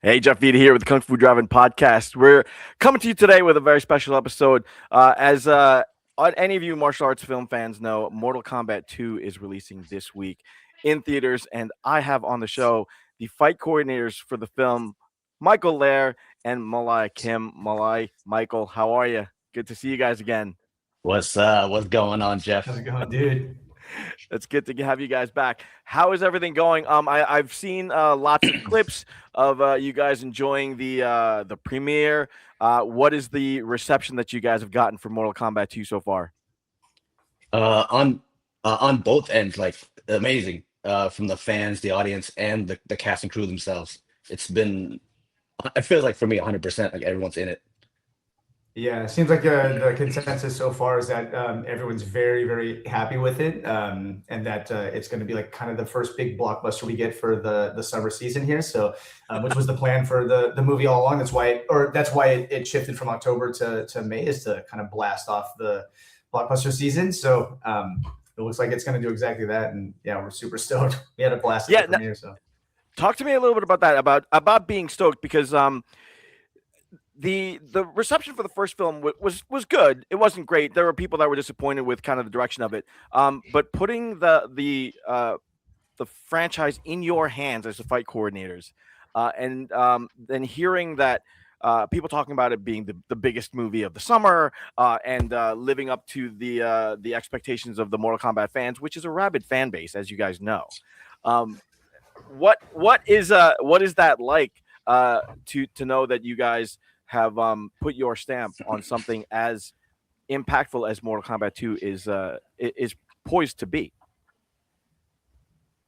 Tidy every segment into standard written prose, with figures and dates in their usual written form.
Hey, Jeff Vita here with the Kung Fu Driving Podcast. We're coming to you today with a very special episode. As any of you martial arts film fans know, Mortal Kombat 2 is releasing this week in theaters, and I have on the show the fight coordinators for the film, Michael LEHR and Malay Kim. Malay, Michael, how are you? Good to see you guys again. What's going on, How's Jeff? it going, dude? It's good to have you guys back. How is everything going? I've seen lots of clips of you guys enjoying the premiere. What is the reception that you guys have gotten for Mortal Kombat 2 so far? On both ends, like amazing. From the fans, the audience, and the cast and crew themselves. It's been it feels like for me 100% like everyone's in it. Yeah, it seems like the consensus so far is that everyone's very, very happy with it, and that it's going to be like kind of the first big blockbuster we get for the summer season here. So, which was the plan for the movie all along. That's why it shifted from October to May, is to kind of blast off the blockbuster season. So, it looks like it's going to do exactly that. And yeah, we're super stoked. We had a blast at Yeah, the premiere. So. talk to me a little bit about that, about being stoked, because the reception for the first film was good. It wasn't great. There were people that were disappointed with kind of the direction of it. But putting the franchise in your hands as the fight coordinators, and then hearing that people talking about it being the biggest movie of the summer, and living up to the expectations of the Mortal Kombat fans, which is a rabid fan base, as you guys know. Um, what is that like, to know that you guys have put your stamp on something as impactful as Mortal Kombat 2 is poised to be?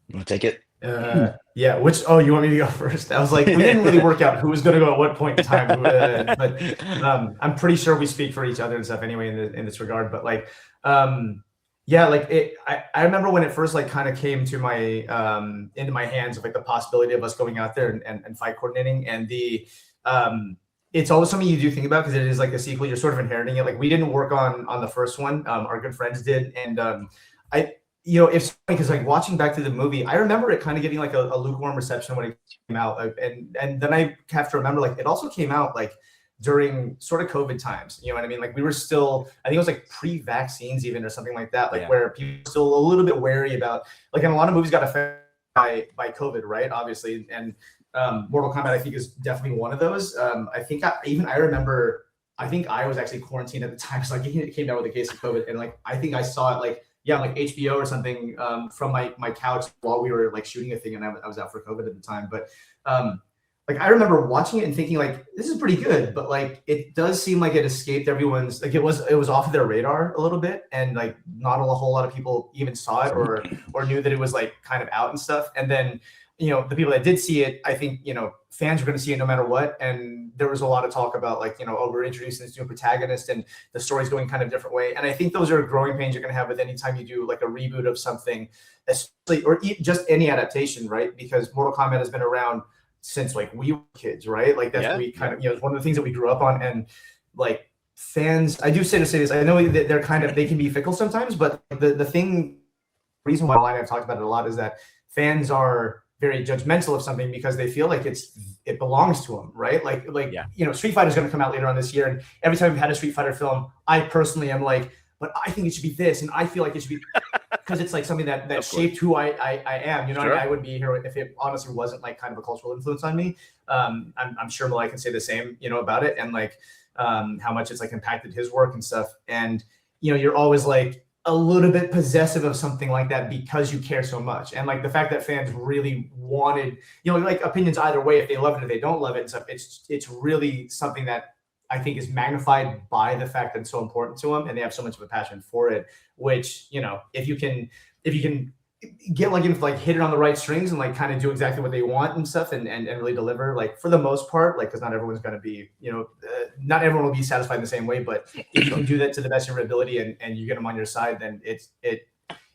You want to take it? Yeah. You want me to go first? I was like, we didn't really work out who was going to go at what point in time, but I'm pretty sure we speak for each other and stuff anyway in this regard. But like, yeah, like I remember when it first like kind of came to my into my hands of like the possibility of us going out there and fight coordinating, and it's always something you do think about because it is like a sequel. You're sort of inheriting it. Like we didn't work on the first one. Our good friends did, and I it's funny because like watching back to the movie, I remember it kind of getting like a lukewarm reception when it came out, and then I have to remember like it also came out like during sort of COVID times. You know what I mean? Like we were still, I think it was like pre-vaccines even or something like that, like where people were still a little bit wary about, like, and a lot of movies got affected by COVID, right? Obviously, and Mortal Kombat I think is definitely one of those. I remember. I think I was actually quarantined at the time, so like it came down with a case of COVID, and like I think I saw it like like HBO or something from my couch while we were like shooting a thing, and I was out for COVID at the time. But like I remember watching it and thinking like this is pretty good, but like it does seem like it escaped everyone's, like it was off of their radar a little bit, and like not a whole lot of people even saw it or knew that it was like kind of out and stuff. And then the people that did see it, I think, fans were going to see it no matter what. And there was a lot of talk about like, oh, we're introducing this new protagonist and the story's going kind of different way. And I think those are growing pains you're going to have with any time you do like a reboot of something, especially, or just any adaptation, right? Because Mortal Kombat has been around since like we were kids, right? Like that's what we kind of, it's one of the things that we grew up on. And like fans, I do say this, I know that they can be fickle sometimes, but the reason why I've talked about it a lot is that fans are very judgmental of something because they feel like it belongs to them, right? Like Street Fighter is going to come out later on this year, and every time we've had a Street Fighter film, I personally am like, but I think it should be this, and I feel like it should be, because it's like something that shaped who I am. Sure. I would be here if it honestly wasn't like kind of a cultural influence on me. I'm sure Malay can say the same, about it, and like how much it's like impacted his work and stuff. And you're always like a little bit possessive of something like that because you care so much. And like the fact that fans really wanted, like opinions either way, if they love it or they don't love it and stuff, it's really something that I think is magnified by the fact that it's so important to them and they have so much of a passion for it, which, if you can get like hit it on the right strings and like kind of do exactly what they want and stuff and really deliver, like for the most part, like, because not everyone's going to be, not everyone will be satisfied in the same way, but if you can do that to the best of your ability and you get them on your side, then it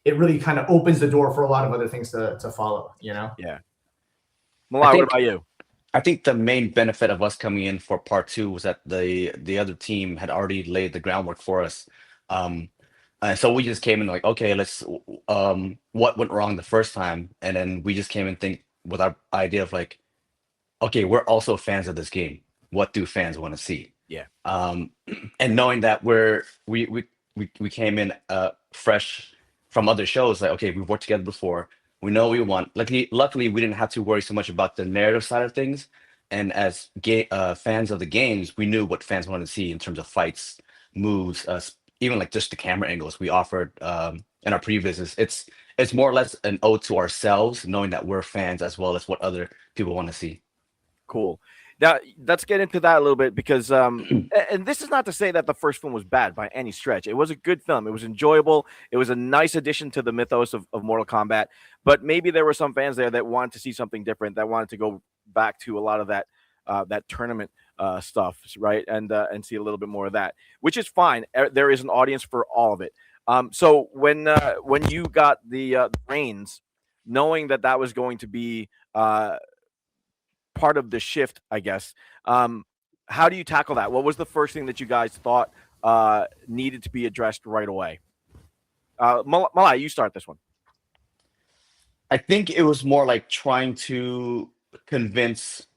really kind of opens the door for a lot of other things to follow, Yeah. Malay, what about you? I think the main benefit of us coming in for part two was that the other team had already laid the groundwork for us. So we just came in like, okay, let's what went wrong the first time, and then we just came and think with our idea of like, okay, we're also fans of this game. What do fans want to see? Yeah. And knowing that we came in fresh from other shows, like okay, we've worked together before. We know what we want. Luckily, we didn't have to worry so much about the narrative side of things. And as fans of the games, we knew what fans wanted to see in terms of fights, moves, even like just the camera angles we offered in our pre-visits. It's more or less an ode to ourselves, knowing that we're fans as well as what other people want to see. Cool. Now let's get into that a little bit because, and this is not to say that the first film was bad by any stretch. It was a good film. It was enjoyable. It was a nice addition to the mythos of Mortal Kombat. But maybe there were some fans there that wanted to see something different, that wanted to go back to a lot of that that tournament stuff, right? And see a little bit more of that, which is fine. There is an audience for all of it. So when you got the reins, knowing that that was going to be part of the shift, I guess. How do you tackle that? What was the first thing that you guys thought needed to be addressed right away? Malay, you start this one. I think it was more like trying to convince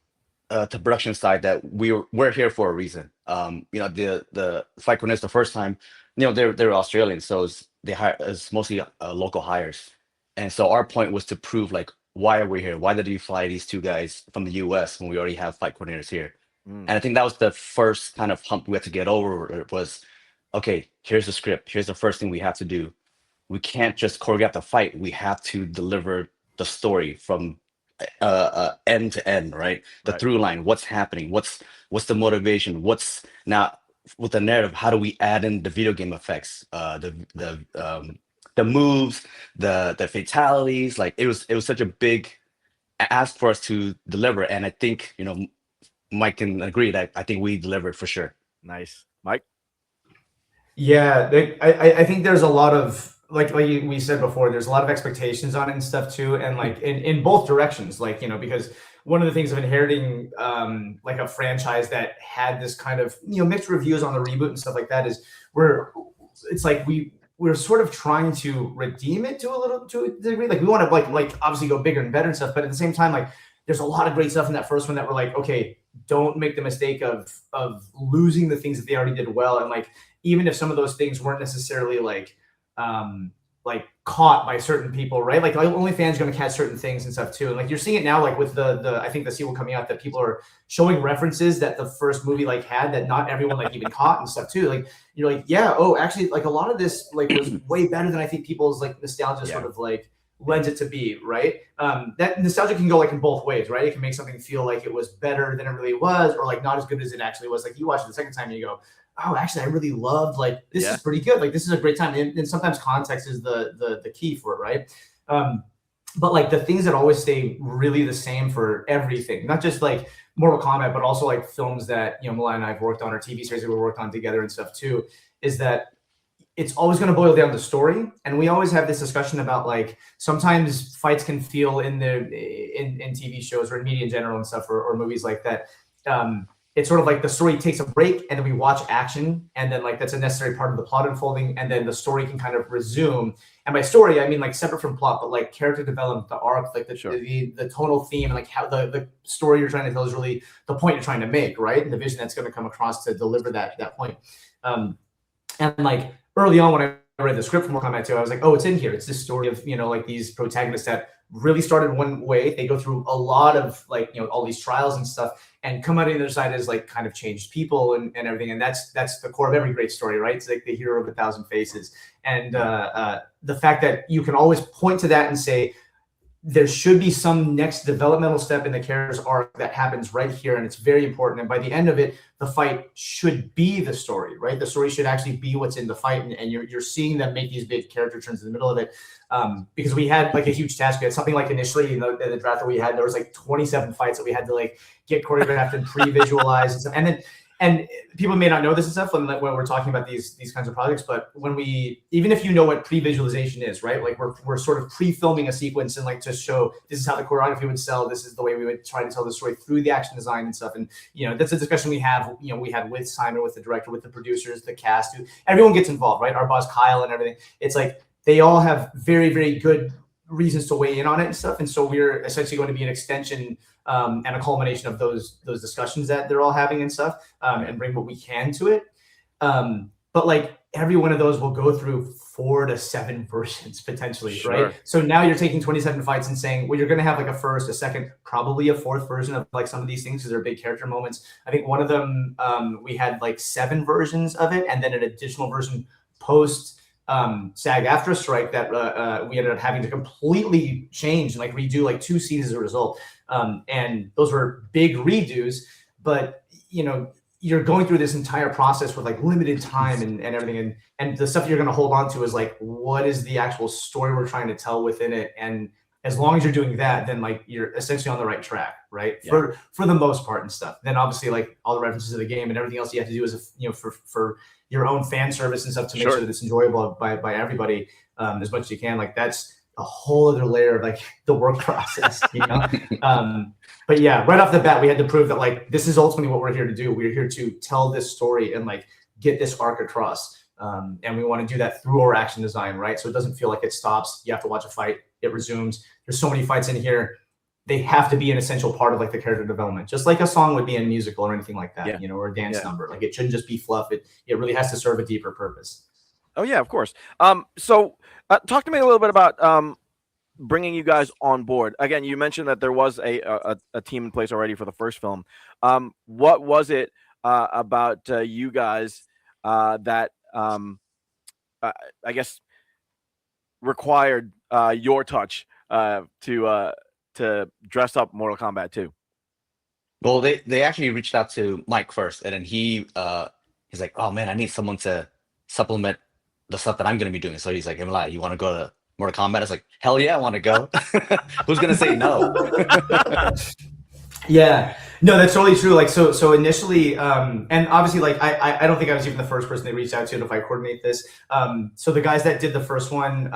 the production side that we're here for a reason. The fight coordinators the first time, they're Australian, so it's mostly local hires, and so our point was to prove like why are we here? Why did you fly these two guys from the U.S. when we already have fight coordinators here? And I think that was the first kind of hump we had to get over. It was, okay, here's the script. Here's the first thing we have to do. We can't just choreograph the fight. We have to deliver the story from end to end, right? The through line. What's happening? What's the motivation? What's now with the narrative? How do we add in the video game effects? The moves, the fatalities, like it was such a big ask for us to deliver, and I think Mike can agree that I think we delivered for sure. Nice, Mike. Yeah, I think there's a lot of like we said before, there's a lot of expectations on it and stuff too, and like in both directions, like because one of the things of inheriting like a franchise that had this kind of mixed reviews on the reboot and stuff like that is it's like we're sort of trying to redeem it to a degree. Like we want to like obviously go bigger and better and stuff, but at the same time, like there's a lot of great stuff in that first one that we're like, okay, don't make the mistake of losing the things that they already did well. And like even if some of those things weren't necessarily like caught by certain people, right? Like only fans are going to catch certain things and stuff too. And like you're seeing it now, like with the I think the sequel coming out, that people are showing references that the first movie like had that not everyone like even caught and stuff too. Like you're like, yeah, oh, actually, like a lot of this like was way better than I think people's like nostalgia sort of like lends it to be, right? That nostalgia can go like in both ways, right? It can make something feel like it was better than it really was, or like not as good as it actually was. Like you watch it the second time and you go, oh, actually, I really loved, like, this is pretty good. Like, this is a great time. And sometimes context is the key for it, right? But like the things that always stay really the same for everything, not just like Mortal Kombat, but also like films that, Malay and I have worked on, or TV series that we worked on together and stuff too, is that it's always going to boil down to story. And we always have this discussion about like, sometimes fights can feel in TV shows or in media in general and stuff, or movies like that. It's sort of like the story takes a break and then we watch action, and then like that's a necessary part of the plot unfolding, and then the story can kind of resume. And by story, I mean like separate from plot, but like character development, the arc, like the tonal theme, and like how the story you're trying to tell is really the point you're trying to make, right? And the vision that's going to come across to deliver that point. And like early on when I read the script for Mortal Kombat 2, I was like, oh, it's in here. It's this story of, like these protagonists that really started one way. They go through a lot of like, all these trials and stuff, and come out on the other side as like kind of changed people and everything. And that's the core of every great story, right? It's like the hero of 1,000 faces. And the fact that you can always point to that and say, there should be some next developmental step in the character's arc that happens right here, and it's very important. And by the end of it, the fight should be the story, right? The story should actually be what's in the fight, and you're seeing them make these big character turns in the middle of it. Because we had like a huge task. We had something like initially in the draft that we had, there was like 27 fights that we had to like get choreographed and pre-visualized and stuff. And people may not know this and stuff when we're talking about these kinds of projects, but when even if you know what pre-visualization is, right? Like we're sort of pre-filming a sequence and like to show this is how the choreography would sell, this is the way we would try to tell the story through the action design and stuff. And that's a discussion we have. We had with Simon, with the director, with the producers, the cast, everyone gets involved, right? Our boss Kyle and everything. It's like they all have very, very good reasons to weigh in on it and stuff. And so we're essentially going to be an extension and a culmination of those discussions that they're all having and stuff, and bring what we can to it. But like every one of those will go through 4 to 7 versions potentially, right? So now you're taking 27 fights and saying, well, you're going to have like a first, a second, probably a fourth version of like some of these things because they're big character moments. I think one of them, we had like 7 versions of it, and then an additional version post SAG after strike that we ended up having to completely change and like redo like 2 scenes as a result. And those were big redos, but you know, you're going through this entire process with like limited time and everything. And the stuff you're going to hold on to is like, what is the actual story we're trying to tell within it? And as long as you're doing that, then like you're essentially on the right track, right? Yeah. For the most part and stuff. Then obviously like all the references to the game and everything else you have to do is, you know, for your own fan service and stuff to make sure that it's enjoyable by everybody as much as you can. Like that's a whole other layer of like the work process, you know? But yeah, right off the bat, we had to prove that like, this is ultimately what we're here to do. We're here to tell this story and like get this arc across. And we want to do that through our action design, right? So it doesn't feel like it stops. You have to watch a fight, it resumes. There's so many fights in here. They have to be an essential part of like the character development, just like a song would be in a musical or anything like that, you know, or a dance number. Like it shouldn't just be fluff. It really has to serve a deeper purpose. Oh yeah, of course. So talk to me a little bit about bringing you guys on board. Again, you mentioned that there was a team in place already for the first film. What was it about you guys that I guess required your touch to dress up Mortal Kombat 2? Well, they actually reached out to Mike first, and then he's like, oh man, I need someone to supplement the stuff that I'm going to be doing. So he's like, hey, Malay, you want to go to Mortal Kombat? I was like, hell yeah, I want to go. Who's going to say no? Yeah, no, that's totally true. Like, so initially, and obviously, like, I don't think I was even the first person they reached out to fight coordinate this. So the guys that did the first one,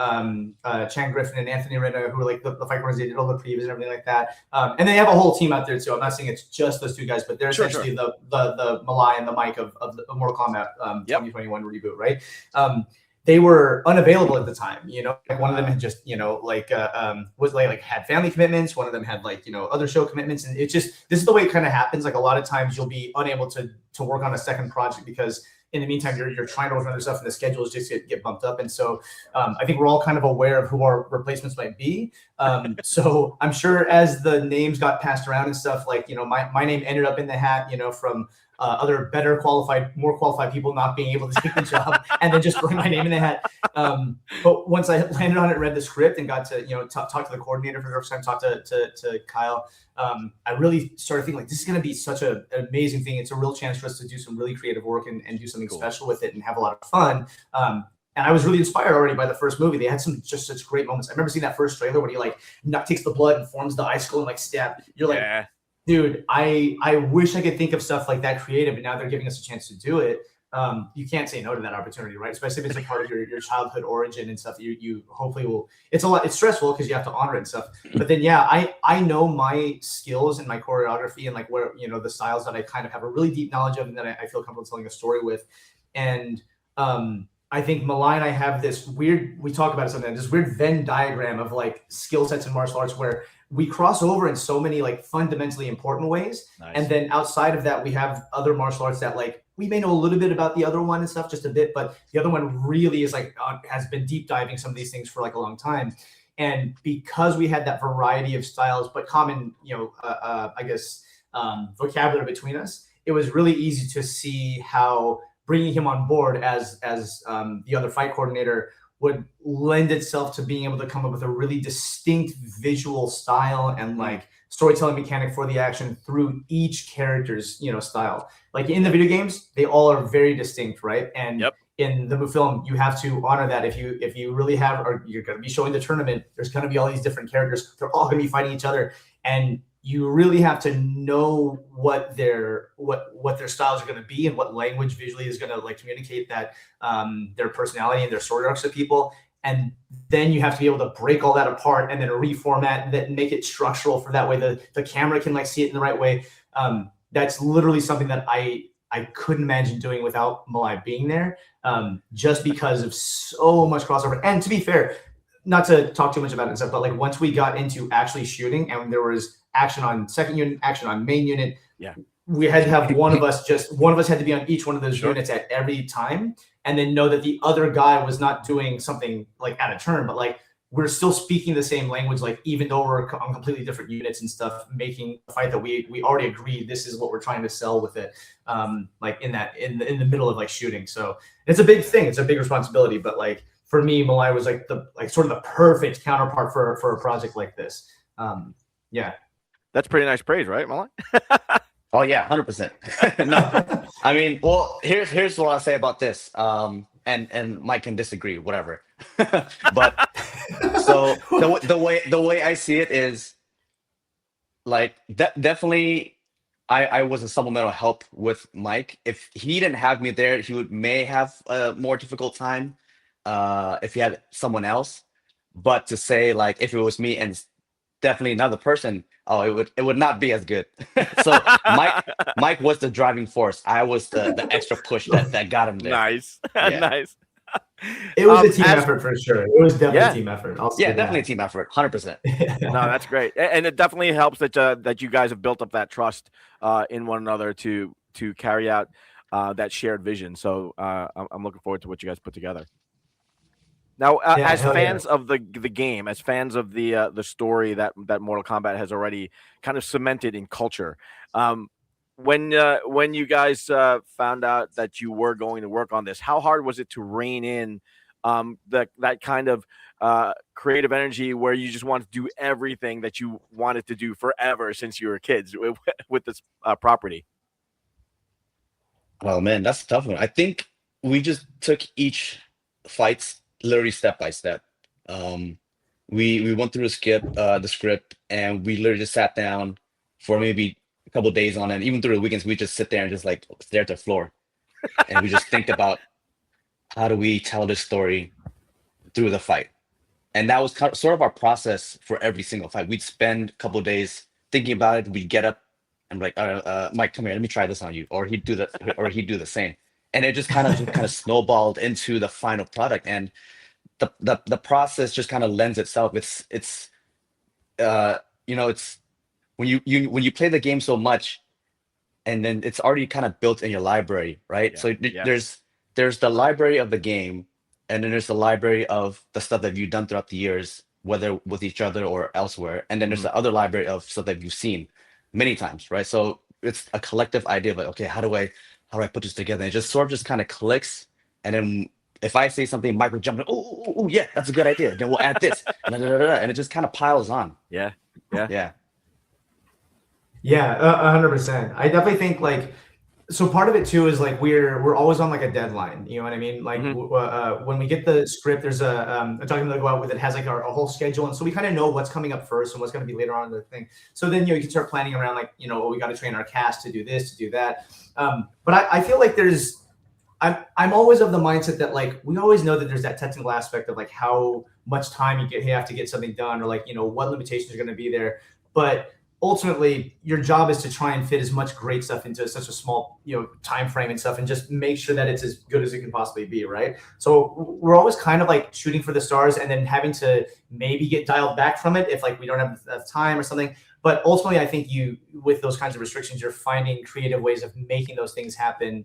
Chan Griffin and Anthony Rena, who were like the fight coordinators, they did all the previews and everything like that. And they have a whole team out there too. I'm not saying it's just those 2 guys, but they're essentially the Malay and the Mike of the Mortal Kombat 2021 reboot, right? They were unavailable at the time, you know, like one of them had just, you know, like, was like had family commitments. One of them had like, you know, other show commitments. And it's just, this is the way it kind of happens. Like a lot of times you'll be unable to work on a second project because in the meantime, you're trying to work on other stuff and the schedules just get bumped up. And so I think we're all kind of aware of who our replacements might be. So I'm sure as the names got passed around and stuff, like, you know, my name ended up in the hat, you know, from other more qualified people not being able to take the job and then just throwing my name in the hat. But once I landed on it, read the script and got to, you know, talk to the coordinator for the first time, talk to Kyle, I really started thinking like, this is going to be such an amazing thing. It's a real chance for us to do some really creative work and do something special with it and have a lot of fun. And I was really inspired already by the first movie. They had just such great moments. I remember seeing that first trailer when he like takes the blood and forms the icicle and like stab. You're like, dude, I wish I could think of stuff like that creative, and now they're giving us a chance to do it. You can't say no to that opportunity, right? Especially if it's a part of your childhood origin and stuff. You hopefully will. It's stressful because you have to honor it and stuff. But then, yeah, I know my skills and my choreography and like where, you know, the styles that I kind of have a really deep knowledge of and that I feel comfortable telling a story with. And I think Malay and I have this weird, we talk about it sometimes, this weird Venn diagram of like skill sets in martial arts where we cross over in so many like fundamentally important ways. Nice. And then outside of that, we have other martial arts that like, we may know a little bit about the other one and stuff, just a bit, but the other one really is like, has been deep diving some of these things for like a long time. And because we had that variety of styles, but common, you know, I guess, vocabulary between us, it was really easy to see how bringing him on board as the other fight coordinator would lend itself to being able to come up with a really distinct visual style and like storytelling mechanic for the action through each character's, you know, style. Like in the video games, they all are very distinct, right? And in the film, you have to honor that. If you really have, or you're going to be showing the tournament, there's going to be all these different characters. They're all going to be fighting each other, and you really have to know what their styles are going to be and what language visually is going to like communicate that their personality and their story arcs to people. And then you have to be able to break all that apart and then reformat that and make it structural for that way the camera can like see it in the right way. That's literally something that I couldn't imagine doing without Malay being there, just because of so much crossover. And to be fair, not to talk too much about it and stuff, but like once we got into actually shooting and there was action on second unit, action on main unit. Yeah. We had to have one of us had to be on each one of those units at every time, and then know that the other guy was not doing something like out of turn, but like we're still speaking the same language, like even though we're on completely different units and stuff, making a fight that we already agreed this is what we're trying to sell with it, like in the middle of like shooting. So it's a big thing, it's a big responsibility, but like for me, Malay was like sort of the perfect counterpart for a project like this. Yeah, that's pretty nice praise, right, Malay? Oh yeah, 100%. No, I mean, well, here's what I'll say about this. And Mike can disagree, whatever. But so the way I see it is like definitely I was a supplemental help with Mike. If he didn't have me there, he may have a more difficult time if he had someone else. But to say like if it was me and definitely another person, it would not be as good. So Mike was the driving force. I was the extra push that got him there. Nice. Yeah. Nice. It was a team effort for sure. It was definitely a team effort. Definitely a team effort, 100%. No, that's great, and it definitely helps that you guys have built up that trust in one another to carry out that shared vision. So I'm looking forward to what you guys put together. Now, as fans of the game, as fans of the story that Mortal Kombat has already kind of cemented in culture, when you guys found out that you were going to work on this, how hard was it to rein in that kind of creative energy where you just wanted to do everything that you wanted to do forever since you were kids with this property? Oh man, that's a tough one. I think we just took each fights literally step by step. We went through the script, and we literally just sat down for maybe a couple of days on it. Even through the weekends, we just sit there and just like stare at the floor, and we just think about how do we tell this story through the fight. And that was sort of our process for every single fight. We'd spend a couple of days thinking about it. We'd get up and be like, Mike, come here, let me try this on you, or he'd do the same. And it just kind of snowballed into the final product. And the process just kind of lends itself. It's when you play the game so much, and then it's already kind of built in your library, right? Yeah. So there's the library of the game, and then there's the library of the stuff that you've done throughout the years, whether with each other or elsewhere. And then there's the other library of stuff that you've seen many times, right? So it's a collective idea of like, okay, how do I put this together? And it just sort of just kind of clicks. And then if I say something, Mike will jump in, oh yeah, that's a good idea. Then we'll add this, and it just kind of piles on. Yeah. 100%. I definitely think like, so part of it too is like we're always on like a deadline. You know what I mean? Like when we get the script, there's a document that go out with it has like a whole schedule, and so we kind of know what's coming up first and what's going to be later on in the thing. So then you can start planning around like we got to train our cast to do this, to do that. But I feel like I'm always of the mindset that like we always know that there's that technical aspect of like how much time you have to get something done, or like what limitations are going to be there. But ultimately, your job is to try and fit as much great stuff into such a small time frame and stuff, and just make sure that it's as good as it can possibly be, right? So we're always kind of like shooting for the stars, and then having to maybe get dialed back from it if like we don't have enough time or something. But ultimately, I think with those kinds of restrictions, you're finding creative ways of making those things happen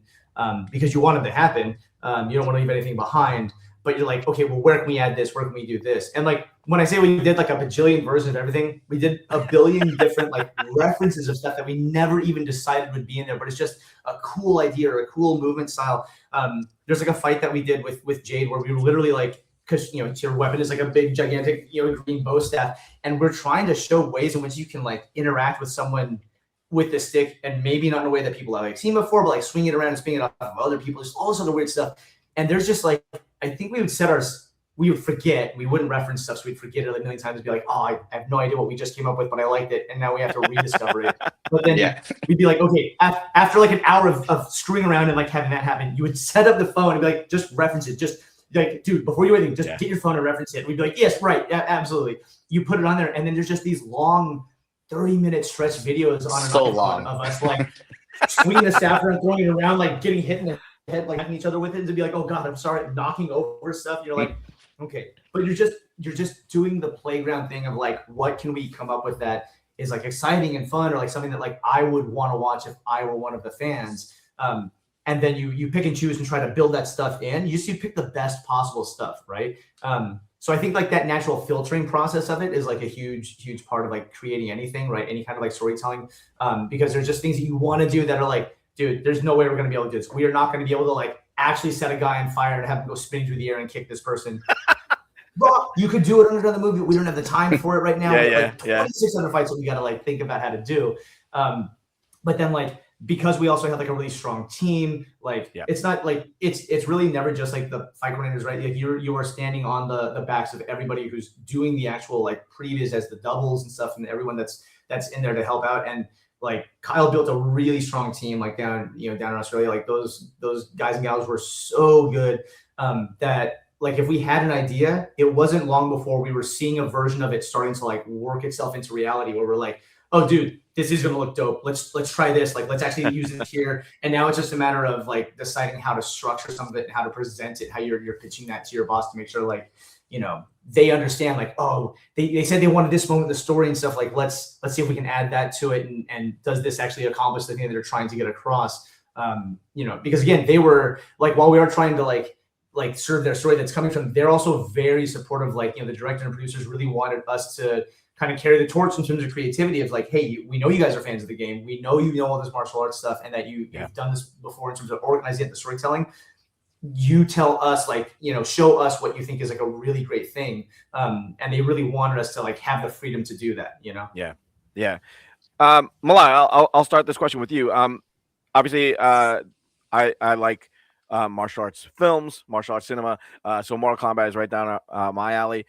because you want them to happen. You don't want to leave anything behind, but you're like, okay, well, where can we add this? Where can we do this? And like, when I say we did like a bajillion versions of everything, we did a billion different like references of stuff that we never even decided would be in there, but it's just a cool idea or a cool movement style. There's like a fight that we did with Jade where we were literally like, because your weapon is like a big gigantic green bow staff, and we're trying to show ways in which you can like interact with someone with the stick, and maybe not in a way that people have like seen before, but like swing it around and spin it off of other people, just all this other weird stuff. And there's just like, I think we would forget, we wouldn't reference stuff, so we'd forget it a million times and be like, oh, I have no idea what we just came up with, but I liked it, and now we have to rediscover it. But then we'd be like, okay, after like an hour of screwing around and like having that happen, you would set up the phone and be like, just reference it, just like, dude, before you do anything, just get your phone and reference it. We'd be like, yes, right, yeah, absolutely. You put it on there, and then there's just these long 30-minute stretch videos on and so on long of us like swinging the staff around, throwing it around, like getting hit in the head, like hitting each other with it, and to be like, oh god, I'm sorry, knocking over stuff. You're like, okay, but you're just doing the playground thing of like, what can we come up with that is like exciting and fun, or like something that like I would want to watch if I were one of the fans. And then you pick and choose and try to build that stuff in. You pick the best possible stuff, right? So I think like that natural filtering process of it is like a huge part of like creating anything, right? Any kind of like storytelling, because there's just things that you want to do that are like, dude, there's no way we're going to be able to do this. We are not going to be able to like actually set a guy on fire and have him go spinning through the air and kick this person. Bro, you could do it under another movie. We don't have the time for it right now. Yeah, 26 other fights that we got to like think about how to do. But then like, because we also have like a really strong team, like it's not like it's really never just like the fight coordinators, right? Like you are standing on the backs of everybody who's doing the actual like previews as the doubles and stuff, and everyone that's in there to help out. And like Kyle built a really strong team like down in Australia. Like those guys and gals were so good that like if we had an idea, it wasn't long before we were seeing a version of it starting to like work itself into reality, where we're like, oh dude, this is going to look dope. Let's try this. Like, let's actually use it here. And now it's just a matter of like deciding how to structure some of it and how to present it, how you're pitching that to your boss to make sure like, they understand like, oh, they said they wanted this moment in the story and stuff. Like, let's see if we can add that to it. And does this actually accomplish the thing that they're trying to get across? Because again, they were like, while we are trying to like serve their story that's coming from, they're also very supportive. Like, the director and producers really wanted us to kind of carry the torch in terms of creativity of like, hey, we know you guys are fans of the game. We know you know all this martial arts stuff and that you've done this before in terms of organizing the storytelling. You tell us like, show us what you think is like a really great thing. And they really wanted us to like have the freedom to do that, Yeah. Malay, I'll start this question with you. Obviously, I like martial arts films, martial arts cinema. So Mortal Kombat is right down my alley.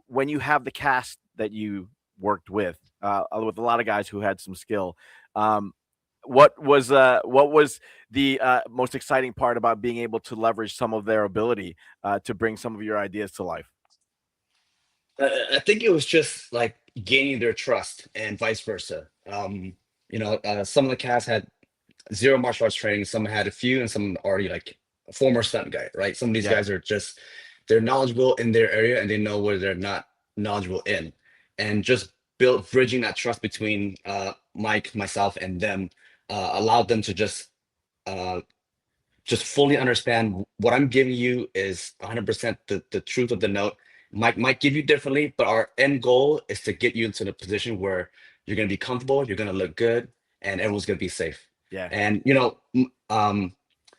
When you have the cast that you worked with a lot of guys who had some skill, what was the most exciting part about being able to leverage some of their ability to bring some of your ideas to life? I think it was just like gaining their trust and vice versa. Some of the cast had zero martial arts training, some had a few, and some already like a former stunt guy, right? Some of these guys are they're knowledgeable in their area and they know where they're not knowledgeable in. And just bridging that trust between Mike, myself, and them allowed them to just fully understand what I'm giving you is 100% the truth of the note. Mike might give you differently, but our end goal is to get you into the position where you're going to be comfortable, you're going to look good, and everyone's going to be safe. Yeah. And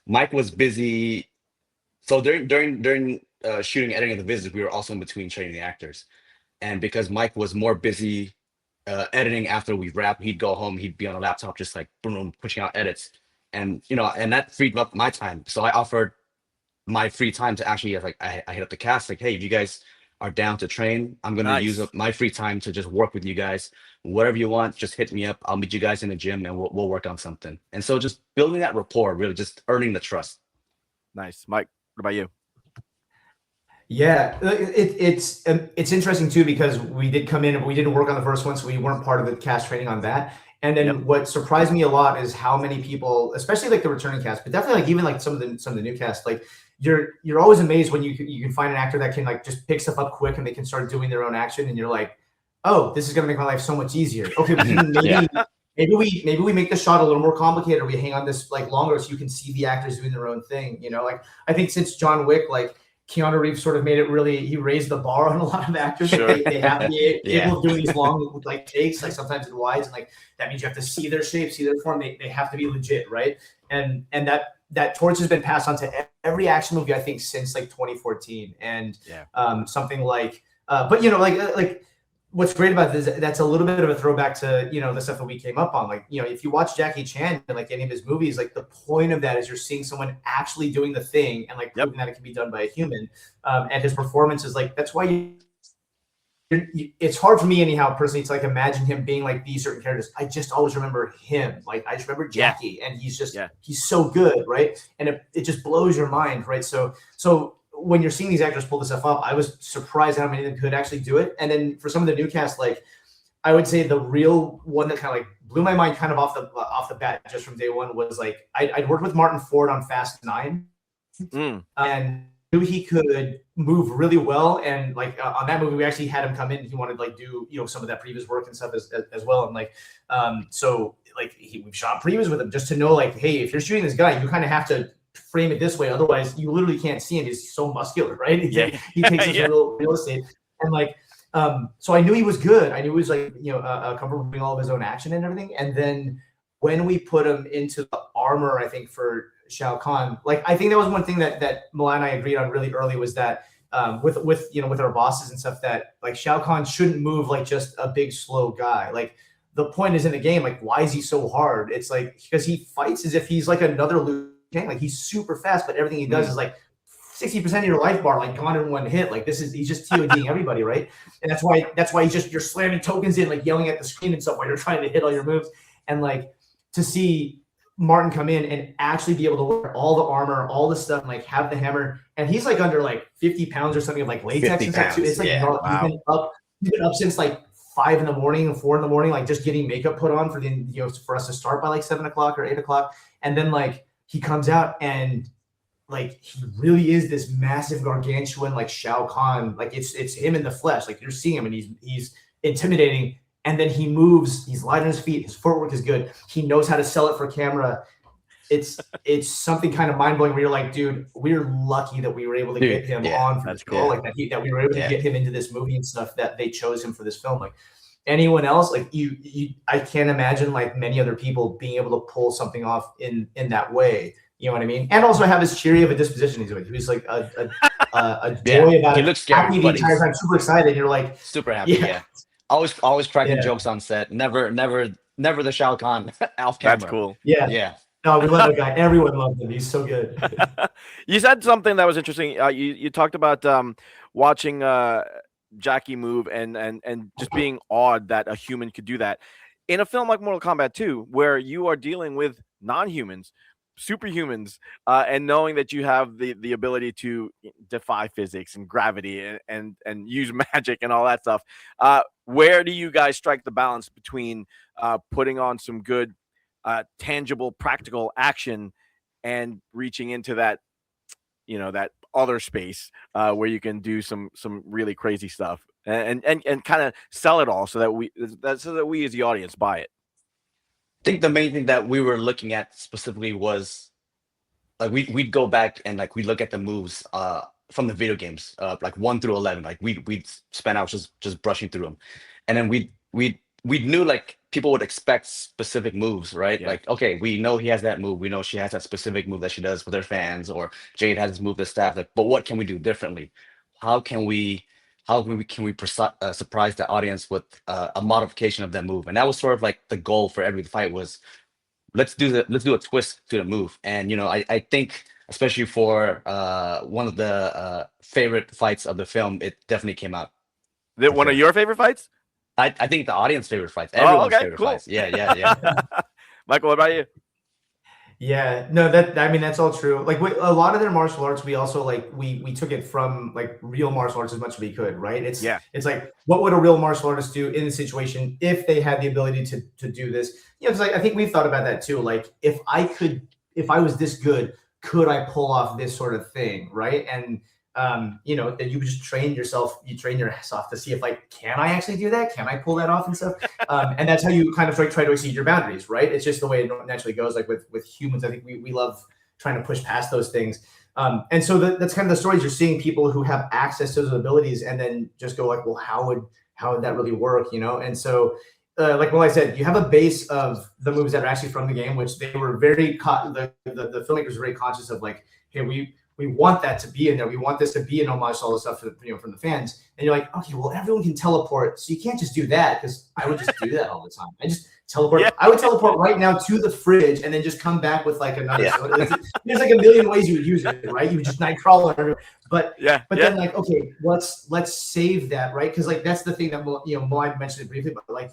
Mike was busy. So during shooting, editing of the videos, we were also in between training the actors. And because Mike was more busy editing after we wrapped, he'd go home, he'd be on a laptop, just like boom, pushing out edits. And and that freed up my time. So I offered my free time to actually I hit up the cast like, hey, if you guys are down to train, I'm gonna use up my free time to just work with you guys. Whatever you want, just hit me up. I'll meet you guys in the gym and we'll work on something. And so just building that rapport, really just earning the trust. Nice. Mike, what about you? Yeah, it's interesting too, because we did come in and we didn't work on the first one, so we weren't part of the cast training on that. And then what surprised me a lot is how many people, especially like the returning cast, but definitely like even like some of the new cast, like you're always amazed when you can find an actor that can like just pick stuff up quick and they can start doing their own action, and you're like, oh, this is gonna make my life so much easier. Okay, but maybe we make the shot a little more complicated, or we hang on this like longer so you can see the actors doing their own thing. Like I think since John Wick, like Keanu Reeves sort of made it he raised the bar on a lot of actors. Sure. They have to be able of doing these long like takes, like sometimes in wides, and like that means you have to see their shape, see their form. They have to be legit, right? And that torch has been passed on to every action movie I think since like 2014, and something like but like what's great about this, that's a little bit of a throwback to the stuff that we came up on. Like if you watch Jackie Chan and like any of his movies, like the point of that is you're seeing someone actually doing the thing and like proving that it can be done by a human. And his performance is like, that's why it's hard for me anyhow personally to like imagine him being like these certain characters. I just always remember him. Like I just remember Jackie, and he's just he's so good, right? And it just blows your mind, right? So when you're seeing these actors pull this stuff up, I was surprised how many of them could actually do it. And then for some of the new cast, like I would say the real one that kind of like blew my mind kind of off the bat just from day one was like I'd worked with Martin Ford on Fast 9, and knew he could move really well, and like on that movie we actually had him come in. He wanted to like do some of that previous work and stuff as well, and like so like we've shot previews with him just to know like, hey, if you're shooting this guy, you kind of have to frame it this way, otherwise you literally can't see him. He's so muscular, right? He takes such real estate, and like so I knew he was good. I knew he was like comfortable doing all of his own action and everything. And then when we put him into the armor, I think for Shao Kahn, like I think that was one thing that Malay and I agreed on really early, was that with our bosses and stuff, that like Shao Kahn shouldn't move like just a big slow guy. Like the point is in the game, like why is he so hard? It's like because he fights as if he's like another Liu Kang. Like he's super fast, but everything he does is like 60% of your life bar like gone in one hit. Like he's just TODing everybody, right? And that's why you're slamming tokens in, like yelling at the screen and stuff while you're trying to hit all your moves. And like to see Martin come in and actually be able to wear all the armor, all the stuff, and like have the hammer, and he's like under like 50 pounds or something of like latex and stuff too. It's like he's been up since like 5 in the morning, 4 in the morning, like just getting makeup put on for us to start by like 7 o'clock or 8 o'clock. And then like he comes out and like he really is this massive gargantuan like Shao Kahn. Like it's him in the flesh. Like you're seeing him and he's intimidating. And then he moves, he's light on his feet, his footwork is good. He knows how to sell it for camera. It's something kind of mind-blowing where you're like, dude, we're lucky that we were able to get him on for this role, like that we were able to get him into this movie and stuff, that they chose him for this film. Like anyone else, like I can't imagine like many other people being able to pull something off in that way. You know what I mean? And also have as cheery of a disposition he's with. He's like a joy about it. He looks scary, the entire time, super excited. You're like super happy, Always cracking jokes on set. Never the Shao Kahn off camera. That's cool. Yeah. No, we love the guy. Everyone loves him. He's so good. You said something that was interesting. You talked about watching Jackie move and just being awed that a human could do that. In a film like Mortal Kombat 2, where you are dealing with non-humans, superhumans, and knowing that you have the ability to defy physics and gravity and use magic and all that stuff, where do you guys strike the balance between putting on some good tangible practical action and reaching into that that other space where you can do some really crazy stuff and kind of sell it all so that we as the audience buy it? I think the main thing that we were looking at specifically was like we'd go back and like we look at the moves from the video games, like 1 through 11. Like we'd spend hours just brushing through them, and then we knew like people would expect specific moves, right? Yeah. Like, okay, we know he has that move. We know she has that specific move that she does with her fans, or Jade has this move to staff. Like, but what can we do differently? How can we surprise the audience with a modification of that move? And that was sort of like the goal for every fight was let's do a twist to the move. And I think especially for one of the favorite fights of the film, it definitely came out. One of your favorite fights? I think the audience favorite fights. Everyone's favorite fights. Yeah. Michael, what about you? Yeah, no, that's all true. Like a lot of their martial arts, we also like we took it from like real martial arts as much as we could, right? It's like what would a real martial artist do in the situation if they had the ability to do this? It's like I think we've thought about that too. Like if I was this good, could I pull off this sort of thing, right? And that you just train yourself, you train your ass off to see if like, can I actually do that? Can I pull that off and stuff? And that's how you kind of try to exceed your boundaries, right? It's just the way it naturally goes. Like with humans, I think we love trying to push past those things. And so that's kind of the stories. You're seeing people who have access to those abilities and then just go like, well, how would that really work? And so like I said, you have a base of the moves that are actually from the game, which they were very the filmmakers were very conscious of, like, hey, we want that to be in there. We want this to be an homage to all the stuff from the fans. And you're like, okay, well, everyone can teleport, so you can't just do that, because I would just do that all the time. I just teleport. Yeah. I would teleport right now to the fridge and then just come back with like another. Yeah. There's like a million ways you would use it, right? You would just night crawl everywhere. But then like, okay, let's save that, right? Because like that's the thing that Malay mentioned it briefly, but like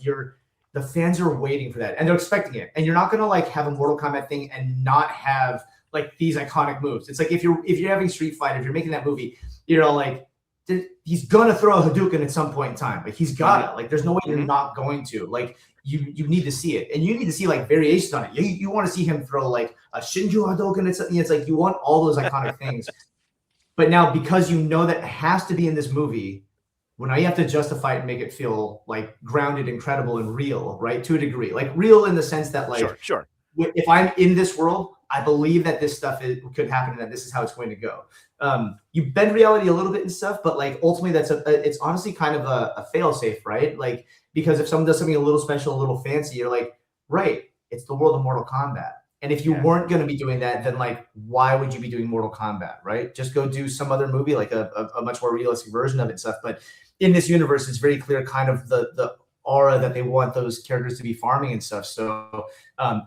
the fans are waiting for that and they're expecting it, and you're not gonna like have a Mortal Kombat thing and not have like these iconic moves. It's like if you're having Street Fighter, if you're making that movie, like he's gonna throw a Hadouken at some point in time. Like he's got it. Like there's no way you're not going to. Like you need to see it, and you need to see like variations on it. You want to see him throw like a Shinju Hadouken. It's like you want all those iconic things. But now, because you know that it has to be in this movie, well, now you have to justify it and make it feel like grounded and credible and real, right? To a degree, like real in the sense that like, sure. If I'm in this world, I believe that this stuff could happen and that this is how it's going to go. You bend reality a little bit and stuff, but like ultimately it's honestly kind of a fail safe, right? Like, because if someone does something a little special, a little fancy, you're like, right, it's the world of Mortal Kombat. And if you weren't going to be doing that, then like, why would you be doing Mortal Kombat, right? Just go do some other movie, like a much more realistic version of it and stuff. But in this universe, it's very clear kind of the aura that they want those characters to be farming and stuff. So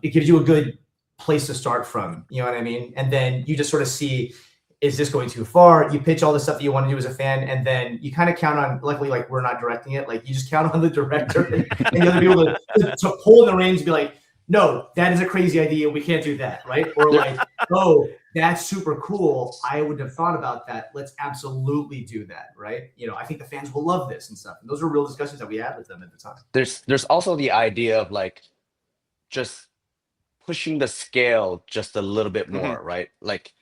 it gives you a good place to start from, you know what I mean? And then you just sort of see, is this going too far? You pitch all the stuff that you want to do as a fan, and then you kind of count on, luckily, like we're not directing it, like you just count on the director and the other people to pull in the reins and be like, no, that is a crazy idea. We can't do that, right? Or like, oh, that's super cool. I wouldn't have thought about that. Let's absolutely do that, right? You know, I think the fans will love this and stuff. And those are real discussions that we had with them at the time. There's also the idea of like just pushing the scale just a little bit more, right? Like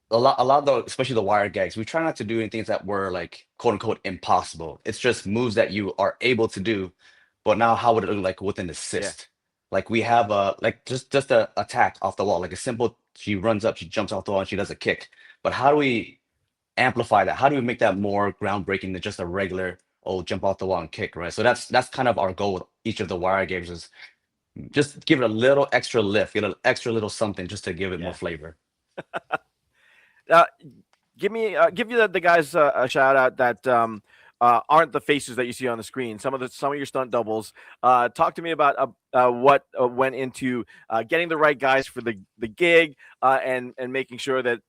a lot of the, especially the wire gags, we try not to do anything that were like quote unquote impossible. It's just moves that you are able to do, but now how would it look like with an assist? Like we have like just a attack off the wall, like a simple, she runs up, she jumps off the wall and she does a kick. But how do we amplify that? How do we make that more groundbreaking than just a regular, oh, jump off the wall and kick, right? So that's kind of our goal with each of the wire games, is just give it a little extra lift, get an extra little something just to give it more flavor. Give you the guys a shout out that aren't the faces that you see on the screen. Some of your stunt doubles. Talk to me about what went into getting the right guys for the gig, and making sure that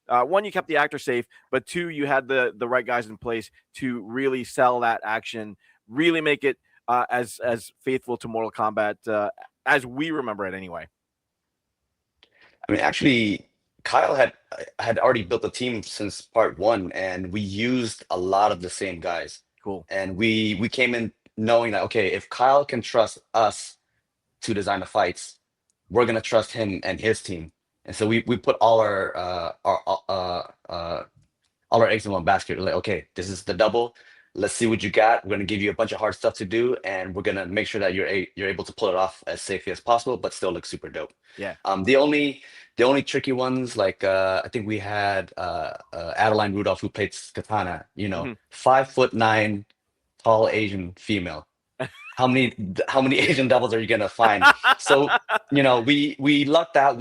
one, you kept the actor safe, but two, you had the right guys in place to really sell that action, really make it as faithful to Mortal Kombat as we remember it anyway. I mean, actually, Kyle had already built the team since part 1, and we used a lot of the same guys. Cool. And we came in knowing that, okay, if Kyle can trust us to design the fights, we're gonna trust him and his team. And so we put all our eggs in one basket. We're like, okay, this is the double. Let's see what you got. We're gonna give you a bunch of hard stuff to do, and we're gonna make sure that you're able to pull it off as safely as possible, but still look super dope. Yeah. The only tricky ones, like I think we had Adeline Rudolph, who played Katana. You know, 5'9", tall Asian female. How many Asian doubles are you gonna find? So you know, we lucked out.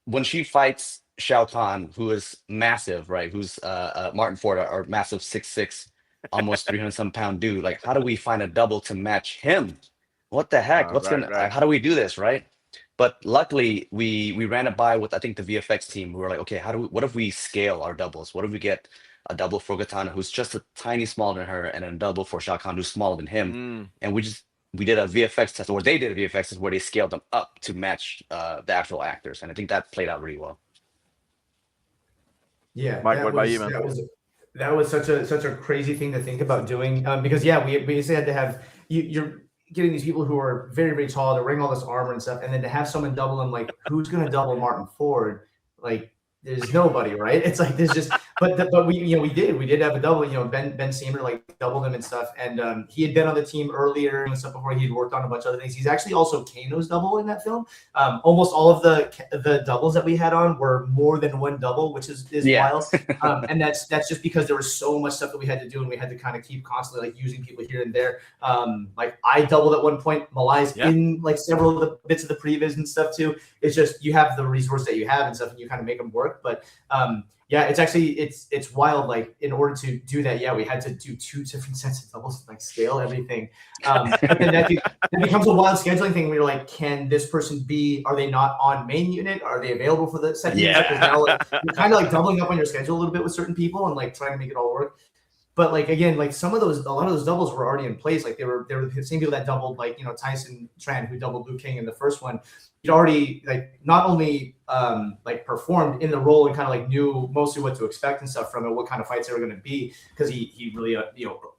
When she fights Shao Kahn, who is massive, right? Who's Martin Ford, our massive 6'6", almost 300-some pound dude. Like, how do we find a double to match him? What the heck? How do we do this, right? But luckily, we ran it by with, I think, the VFX team. We were like, okay, what if we scale our doubles? What if we get a double for Katana, who's just a tiny smaller than her, and a double for Shao Kahn, who's smaller than him? And we did a VFX test, or they did a VFX test where they scaled them up to match the actual actors, and I think that played out really well. Yeah, Mike, what about you, man? That was such a crazy thing to think about doing, because we basically had to have you're getting these people who are very, very tall, they're wearing all this armor and stuff, and then to have someone double them, like, who's going to double Martin Ford? Like, there's nobody, right? It's like there's just, but we did have a double. You know, Ben Seamer like doubled him and stuff, and he had been on the team earlier and stuff before. He'd worked on a bunch of other things. He's actually also Kano's double in that film. Almost all of the doubles that we had on were more than one double, which is wild. And that's just because there was so much stuff that we had to do, and we had to kind of keep constantly like using people here and there. Like I doubled at one point. Malay's in like several of the bits of the previs and stuff too. It's just you have the resource that you have and stuff, and you kind of make them work. But it's actually it's wild. Like in order to do that, we had to do 2 different sets of doubles, like scale everything. But then that becomes a wild scheduling thing. We're like, can this person are they not on main unit? Are they available for the second unit? Because now you're kind of like doubling up on your schedule a little bit with certain people and like trying to make it all work. But like again, like a lot of those doubles were already in place. Like they were the same people that doubled, like, you know, Tyson Tran, who doubled Liu Kang in the first one. He'd already like not only like performed in the role and kind of like knew mostly what to expect and stuff from it, what kind of fights they were going to be, because he really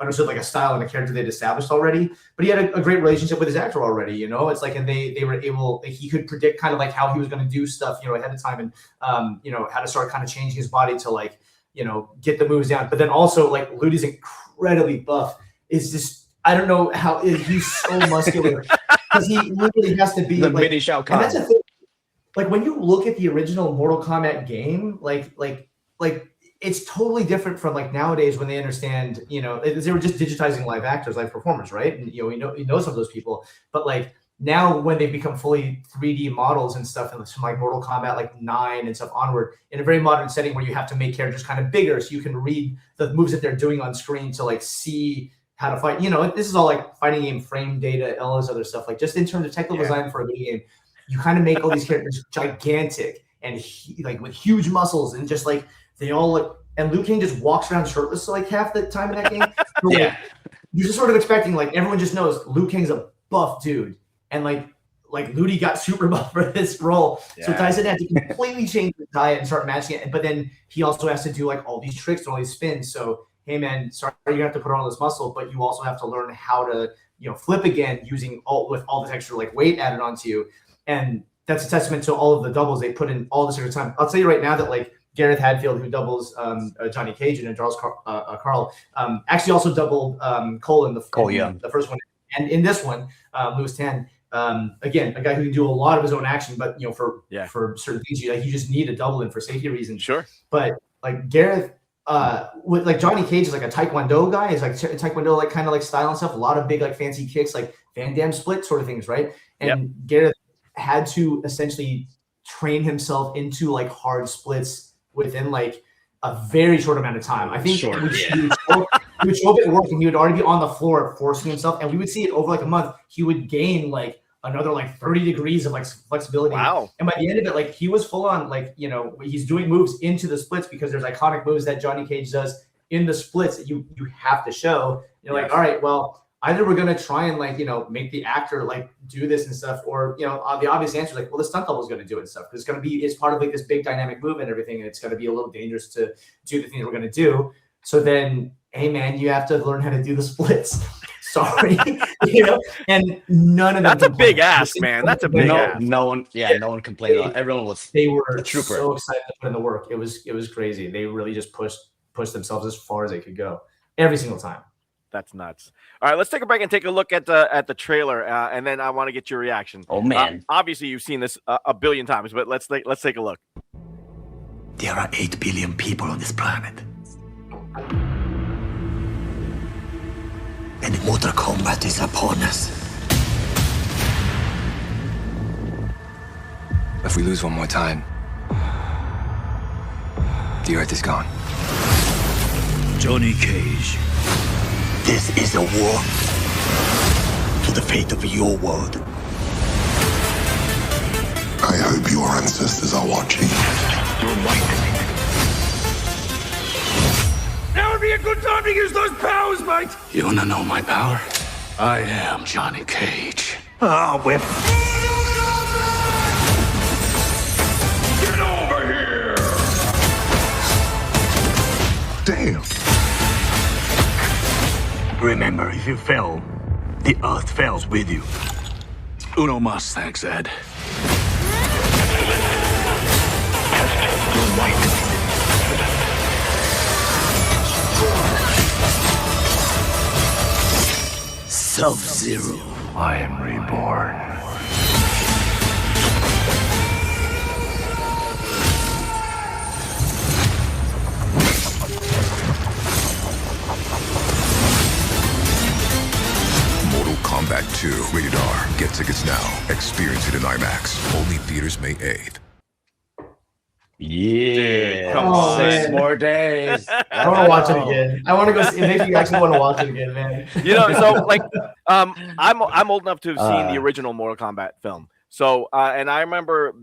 understood like a style and a character they'd established already. But he had a great relationship with his actor already. You know, it's like, and they were able, like, he could predict kind of like how he was going to do stuff, you know, ahead of time, and you know, how to start kind of changing his body to like get the moves down. But then also like Ludi's incredibly buff. Is just I don't know how he's so muscular because he literally has to be the like mini SHAO KHAN. And that's the thing. Like when you look at the original Mortal Kombat game, like it's totally different from like nowadays when they understand, they were just digitizing live actors, live performers, right? And we know some of those people, but like now when they become fully 3D models and stuff, and from like Mortal Kombat like 9 and stuff onward, in a very modern setting where you have to make characters kind of bigger so you can read the moves that they're doing on screen to like see how to fight. This is all like fighting game frame data, all this other stuff. Like just in terms of technical design for a video game, you kind of make all these characters gigantic and like with huge muscles and just like they all look. And Liu Kang just walks around shirtless like half the time in that game. So, like, you're just sort of expecting like everyone just knows Liu Kang's a buff dude, and like Ludi got super buff for this role. Yeah. So Tyson had to completely change the diet and start matching it. But then he also has to do like all these tricks and all these spins. So hey man, sorry you have to put on all this muscle, but you also have to learn how to flip again using with all this extra like weight added onto you. And that's a testament to all of the doubles they put in all this extra time. I'll tell you right now that like Gareth Hadfield, who doubles Johnny Cage and Charles Carl, actually also doubled Cole in the first one, and in this one, Louis Tan. Again, a guy who can do a lot of his own action, but for certain things, you just need a double in for safety reasons. Sure. But like Gareth, with like Johnny Cage is like a Taekwondo guy. He's like Taekwondo like kind of like style and stuff. A lot of big like fancy kicks, like Van Damme split sort of things, right? And Gareth had to essentially train himself into like hard splits within like a very short amount of time. I think he would show up at work and he would already be on the floor forcing himself, and we would see it over like a month. He would gain like another like 30 degrees of like flexibility. Wow. And by the end of it, like he was full on like, he's doing moves into the splits because there's iconic moves that Johnny Cage does in the splits that you have to show. You're like, all right, well, either we're going to try and like, make the actor like do this and stuff, or, the obvious answer is like, well, the stunt double is going to do it and stuff. Because it's part of like this big dynamic move and everything. And it's going to be a little dangerous to do the thing that we're going to do. So then, hey man, you have to learn how to do the splits. Sorry, and none of them. That's a big ask, man. That's a big ask. No one complained. Everyone was. They were a trooper. So excited to put in the work. It was crazy. They really just pushed themselves as far as they could go every single time. That's nuts. All right, let's take a break and take a look at the trailer, and then I want to get your reaction. Oh man! Obviously, you've seen this a billion times, but let's take a look. There are 8 billion people on this planet. And Mortal Kombat is upon us. If we lose one more time, the Earth is gone. Johnny Cage, this is a war to the fate of your world. I hope your ancestors are watching. You're right. Now would be a good time to use those powers, mate! You wanna know my power? I am Johnny Cage. Ah, whip. Get over here! Damn. Remember, if you fell, the earth falls with you. Uno mas, thanks, Ed. You're right. Sub-Zero. I am reborn. Mortal Kombat 2, rated R. Get tickets now. Experience it in IMAX. Only theaters May 8th. Yeah, come on. 6 more days. I want to watch it again. I want to go see. It makes me actually want to watch it again, man. So like, I'm old enough to have seen the original Mortal Kombat film. So and I remember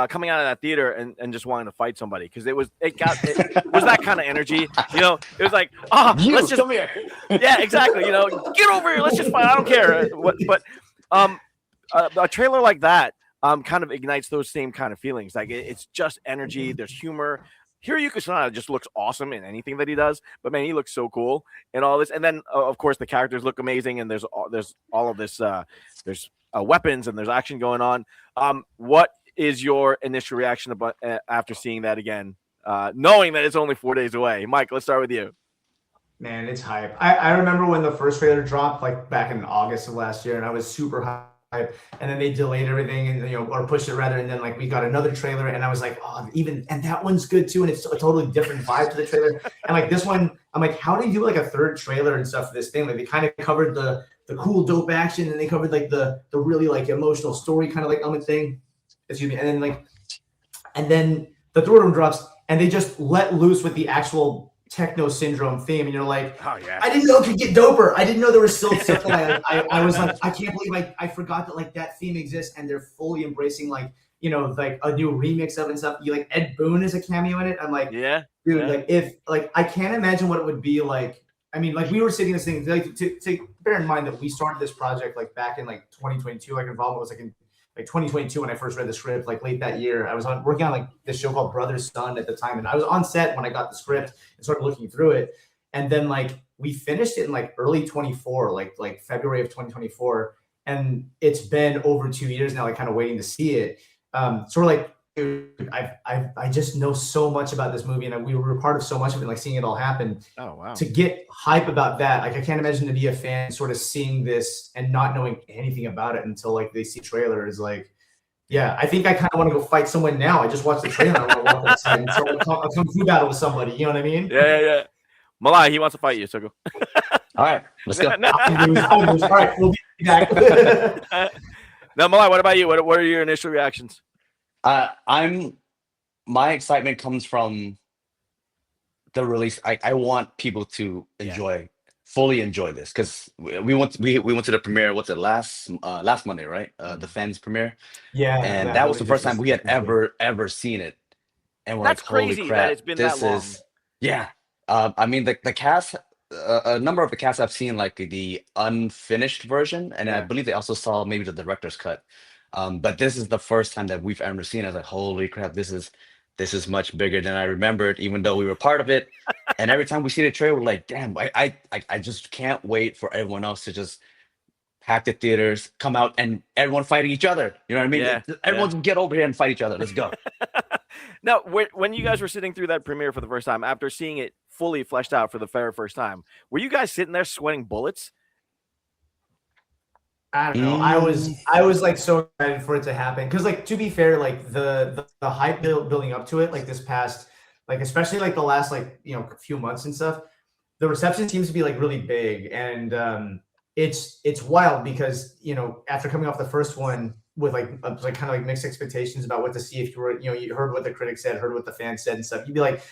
coming out of that theater and just wanting to fight somebody because it was that kind of energy. It was like, let's just come here. Yeah, exactly. Get over here. Let's just fight. I don't care. But a trailer like that kind of ignites those same kind of feelings. Like it's just energy. There's humor. Hiroyuki Sanada just looks awesome in anything that he does. But man, he looks so cool in all this. And then of course the characters look amazing. And there's all of this. There's weapons and there's action going on. What is your initial reaction about after seeing that again knowing that it's only 4 days away. Mike, let's start with you. Man, it's hype. I remember when the first trailer dropped, like back in August of last year, and I was super hype. And then they delayed everything, and or pushed it rather. And then like we got another trailer, and I was like, oh, and that one's good too, and it's a totally different vibe to the trailer. And like this one, I'm like, how do you do like a third trailer and stuff for this thing? Like they kind of covered the cool dope action, and they covered like the really like emotional story kind of like element thing. Excuse me. And then the third one drops, and they just let loose with the actual techno syndrome theme, and you're like, oh yeah, I didn't know it could get doper. I didn't know there was still stuff that I was like, I can't believe I forgot that like that theme exists, and they're fully embracing like like a new remix of it and stuff. You like Ed Boon is a cameo in it. I'm like, yeah, dude, yeah. like if like I can't imagine what it would be like. I mean, like we were sitting this thing like to bear in mind that we started this project like back in like 2022. Like involvement was like in like 2022 when I first read the script, like late that year. I was working on like this show called Brother Stunt at the time, and I was on set when I got the script and started looking through it. And then like we finished it in like early 24, like February of 2024, and it's been over 2 years now, like kind of waiting to see it. So we're like, dude, I just know so much about this movie, and we were a part of so much of it, like seeing it all happen. Oh wow! To get hype about that, like I can't imagine to be a fan sort of seeing this and not knowing anything about it until like they see trailer is like, yeah, I think I kind of want to go fight someone now. I just watched the trailer. I want to walk outside and start a kung fu battle with somebody. You know what I mean? Yeah. Malai, he wants to fight you, so go. All right, let's go. All right, we'll be back. Now, Malai, what about you? What are your initial reactions? My excitement comes from the release. I want people to fully enjoy this, because we went to the premiere. What's it, last Monday, right? The fans premiere. Yeah, and that was the first time we had ever seen it, and we're That's like, holy crazy crap, that it's been that long. I mean, the cast, a number of the cast I've seen like the unfinished version, and I believe they also saw maybe the director's cut. But this is the first time that we've ever seen it. I was like, holy crap, this is much bigger than I remembered, even though we were part of it. And every time we see the trailer, we're like, damn, I just can't wait for everyone else to just pack the theaters, come out, and everyone fighting each other. You know what I mean? Yeah, Everyone get over here and fight each other. Let's go. Now, when you guys were sitting through that premiere for the first time, after seeing it fully fleshed out for the very first time, were you guys sitting there sweating bullets? I don't know. I was like so excited for it to happen, because like to be fair, like the hype building up to it, like this past, like especially like the last like few months and stuff, the reception seems to be like really big, and it's wild because after coming off the first one with like kind of like mixed expectations about what to see, if you were you heard what the critics said, heard what the fans said and stuff, you'd be like,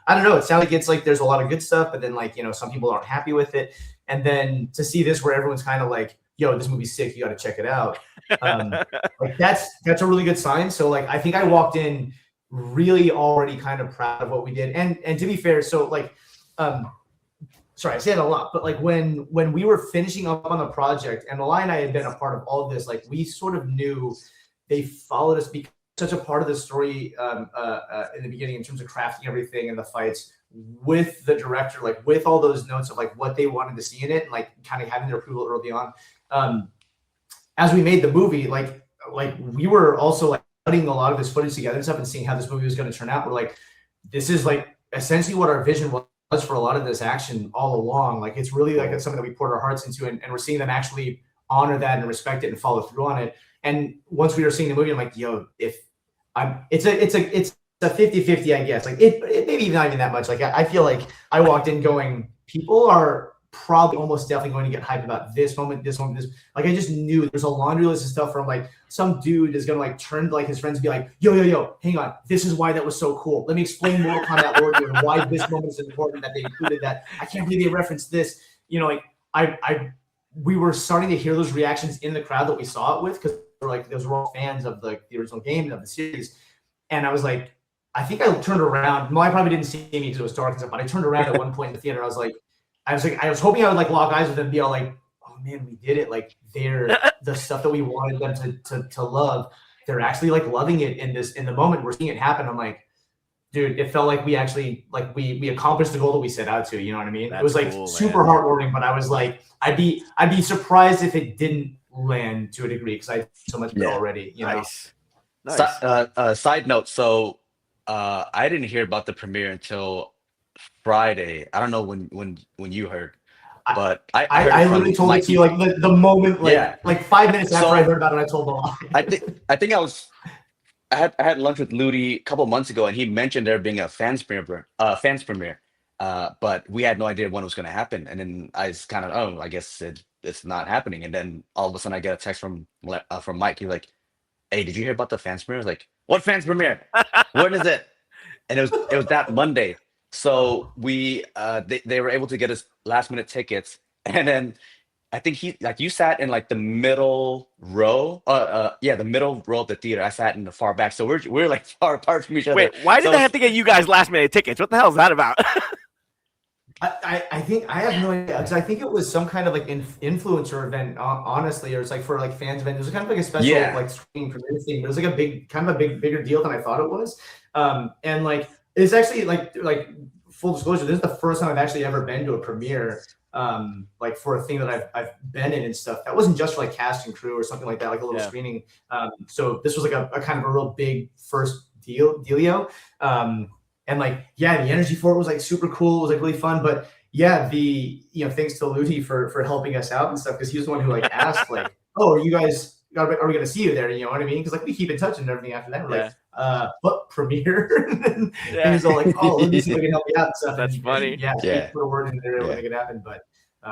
I don't know, it sounds like it's like there's a lot of good stuff, but then like some people aren't happy with it, and then to see this where everyone's kind of like, yo, this movie's sick, you got to check it out. Like that's a really good sign. So like I think I walked in really already kind of proud of what we did, and to be fair, so like sorry, I say it a lot, but like when we were finishing up on the project, and Malai and I had been a part of all of this, like we sort of knew they followed us because such a part of the story in the beginning in terms of crafting everything and the fights with the director, like with all those notes of like what they wanted to see in it, and like kind of having their approval early on. As we made the movie, like we were also like putting a lot of this footage together and stuff and seeing how this movie was going to turn out. We're like, this is like essentially what our vision was for a lot of this action all along. Like it's really like it's something that we poured our hearts into, and we're seeing them actually honor that and respect it and follow through on it. And once we were seeing the movie, I'm like, yo, it's a 50-50, I guess. Like it maybe not even that much. Like I feel like I walked in going, people are probably almost definitely going to get hyped about this moment. Like I just knew there's a laundry list of stuff from like some dude is gonna like turn to like his friends and be like, yo, hang on, this is why that was so cool. Let me explain Mortal Kombat Lord and why this moment is important that they included that. I can't believe they referenced this. Like we were starting to hear those reactions in the crowd that we saw it with, because we're like those were all fans of the original game and of the series. And I was like, I think I turned around. No, I probably didn't see me because it was dark and stuff, but I turned around at one point in the theater. I was hoping I would like lock eyes with them and be all like, oh man, we did it. Like they're the stuff that we wanted them to love. They're actually like loving it in the moment we're seeing it happen. I'm like, dude, it felt like we actually like we accomplished the goal that we set out to. You know what I mean? It was like cool, super heartwarming, but I was like, I'd be surprised if it didn't land to a degree, because I so much already. Nice. Side note, so I didn't hear about the premiere until Friday. I don't know when you heard, but I heard I from literally told it to Mikey. you like the moment, like Yeah. like 5 minutes after So- I heard about it, I told Malak. I think I had lunch with Ludi a couple months ago, and he mentioned there being a fans premiere, but we had no idea when it was going to happen. And then I was kind of, oh, I guess it's not happening. And then all of a sudden, I get a text from Mike. He's like, "Hey, did you hear about the fans premiere?" I was like, "What fans premiere? When is it?" And it was that Monday. So they were able to get us last minute tickets, and then I think you sat in like the middle row. The middle row of the theater. I sat in the far back. So we're like far apart from each other. Wait, why did So they have to get you guys last minute tickets? What the hell is that about? I think I have no idea, because I think it was some kind of like influencer event, honestly, or it's like for like fans event. It was kind of like a special like screening premiere thing. It was like a bigger deal than I thought it was. And like it's actually like full disclosure, this is the first time I've actually ever been to a premiere, like for a thing that I've been in and stuff. That wasn't just for like cast and crew or something like that, like a little screening. So this was like a kind of a real big first dealio. And like, yeah, the energy for it was like super cool. It was like really fun. But yeah, thanks to Ludi for helping us out and stuff, because he was the one who like asked like, oh, are we going to see you there? You know what I mean? Because like we keep in touch and everything after that. We're like, what premiere? And he's all like, oh, let me see if I can help you out and stuff. That's funny. And put a word in there to make it happen. But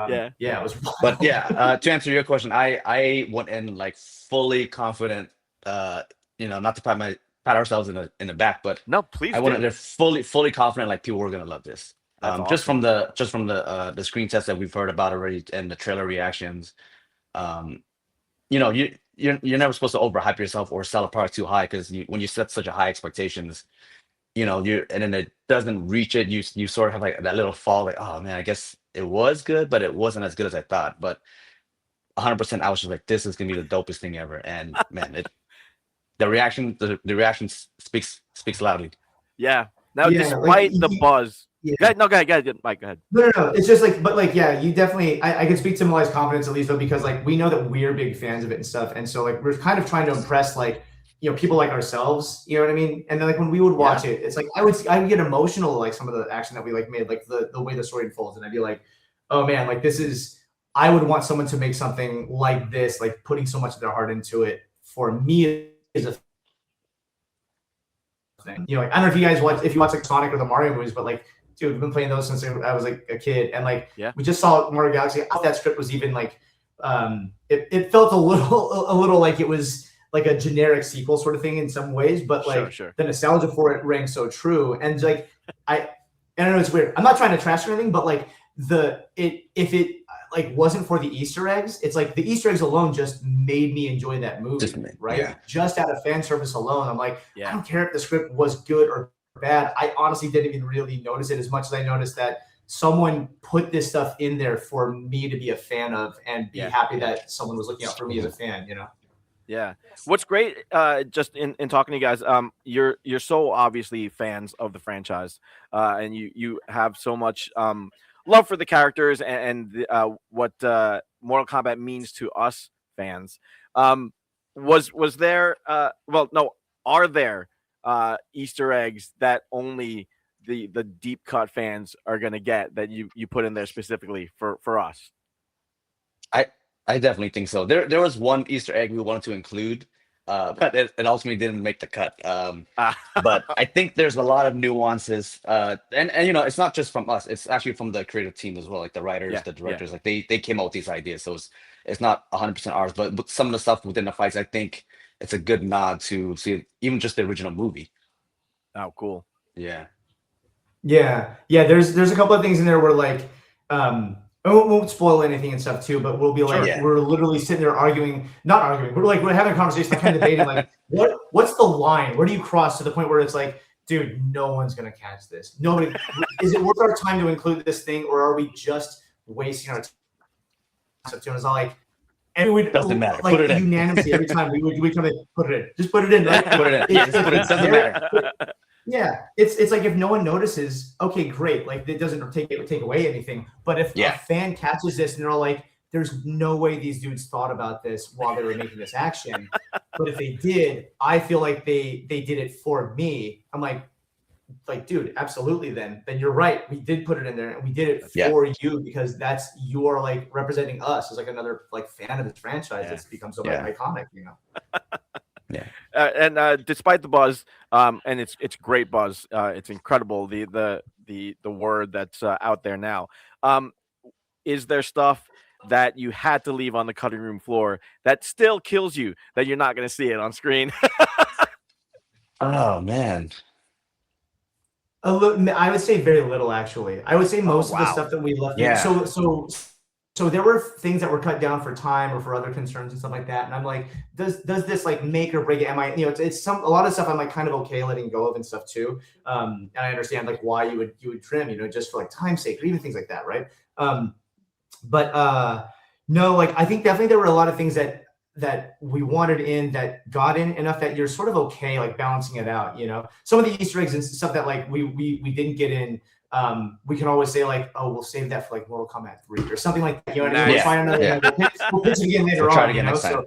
it was fun. But to answer your question, I went in like fully confident, not to pat ourselves in the back, but no, please. I went in there fully confident, like people were gonna love this. Awesome. Just from the screen test that we've heard about already and the trailer reactions. You're never supposed to overhype yourself or sell a product too high, because when you set such a high expectations, and then it doesn't reach it, you sort of have like that little fall, like, oh man, I guess it was good, but it wasn't as good as I thought. But 100%, I was just like, this is gonna be the dopest thing ever, and man, the reaction speaks loudly. Yeah. Now, despite the buzz. Go ahead, Mike. Go ahead. No. It's just like, but like, yeah, you definitely. I can speak to Malay's confidence at least, though, because like we know that we're big fans of it and stuff, and so like we're kind of trying to impress like people like ourselves. You know what I mean? And then like when we would watch it, it's like I would get emotional like some of the action that we like made, like the way the story unfolds, and I'd be like, oh man, like this is. I would want someone to make something like this, like putting so much of their heart into it. For me, is a thing. Like I don't know if you watch like Sonic or the Mario movies, but like, dude, we've been playing those since I was like a kid, and like we just saw Mario Galaxy. I thought that script was even like, it felt a little like it was like a generic sequel sort of thing in some ways, but like the nostalgia for it rang so true, and like I don't know, it's weird. I'm not trying to trash or anything, but like if it like wasn't for the Easter eggs, it's like the Easter eggs alone just made me enjoy that movie, right? Yeah. Just out of fan service alone, I'm like, I don't care if the script was good or bad. I honestly didn't even really notice it as much as I noticed that someone put this stuff in there for me to be a fan of and be happy that someone was looking out for me as a fan, Yeah. What's great, just in talking to you guys, you're so obviously fans of the franchise, and you have so much love for the characters and what Mortal Kombat means to us fans. Was there are there Easter eggs that only the deep cut fans are going to get that you put in there specifically for us? I definitely think so. There was one Easter egg we wanted to include, but it ultimately didn't make the cut. But I think there's a lot of nuances, and it's not just from us. It's actually from the creative team as well, like the writers, the directors. Like they came up with these ideas, so it's not 100% ours. But some of the stuff within the fights, I think it's a good nod to see even just the original movie. Oh, cool. Yeah. There's a couple of things in there where like I won't spoil anything and stuff too, but we'll be like, we're literally sitting there not arguing. We're having a conversation, kind of debating, like, what's the line? Where do you cross to the point where it's like, dude, no one's going to catch this. Nobody, is it worth our time to include this thing, or are we just wasting our time? So it's all like, and we doesn't matter. Like, put it in. Unanimously every time we come in, put it in. Just put it in. Right? Put it in. It doesn't matter. Yeah, it's like if no one notices, okay, great. Like it doesn't take away anything. But if a fan catches this and they're all like, "There's no way these dudes thought about this while they were making this action," but if they did, I feel like they did it for me. I'm like, like, dude, absolutely. Then you're right. We did put it in there, and we did it for you because that's you are like representing us as like another like fan of this franchise that's become so iconic, you know. And despite the buzz, and it's great buzz. It's incredible the word that's out there now. Is there stuff that you had to leave on the cutting room floor that still kills you that you're not going to see it on screen? Oh man. I would say very little, actually. I would say most of the stuff that we left. Yeah. So there were things that were cut down for time or for other concerns and stuff like that. And I'm like, does this like make or break it? Am I, you know, it's a lot of stuff I'm like kind of okay letting go of and stuff too. And I understand like why you would trim, you know, just for like time's sake or even things like that, right? But no, like I think definitely there were a lot of things that we wanted in that got in enough that you're sort of okay like balancing it out, you know. Some of the Easter eggs and stuff that like we didn't get in, we can always say like, oh, we'll save that for like Mortal Kombat 3 or something like that. You know what I mean? We'll find another, we'll pitch it again later on. You know? So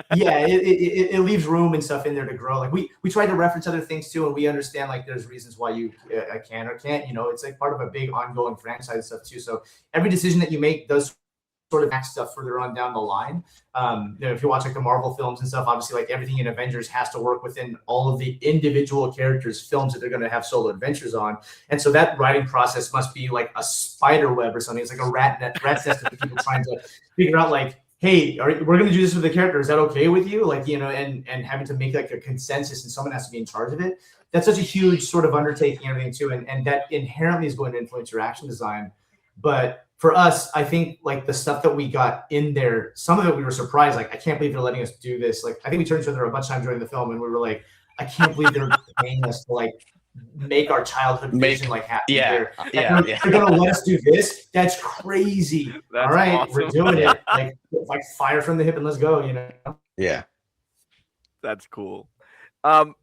it leaves room and stuff in there to grow. Like we tried to reference other things too, and we understand like there's reasons why you can or can't. You know, it's like part of a big ongoing franchise stuff too. So every decision that you make does sort of back stuff further on down the line. You know, if you watch like the Marvel films and stuff, obviously like everything in Avengers has to work within all of the individual characters' films that they're going to have solo adventures on. And so that writing process must be like a spider web or something. It's like a rat's nest of people trying to figure out like, hey, we're going to do this with the character. Is that okay with you? Like, you know, and having to make like a consensus and someone has to be in charge of it. That's such a huge sort of undertaking and everything too. And that inherently is going to influence your action design. But for us, I think like the stuff that we got in there, some of it we were surprised. Like, I can't believe they're letting us do this. Like, I think we turned each other a bunch of times during the film, and we were like, I can't believe they're paying us to like make our childhood vision like happen. They're gonna let us do this. That's crazy. That's all right, awesome. we're doing it. Like fire from the hip and let's go. You know. Yeah. That's cool. The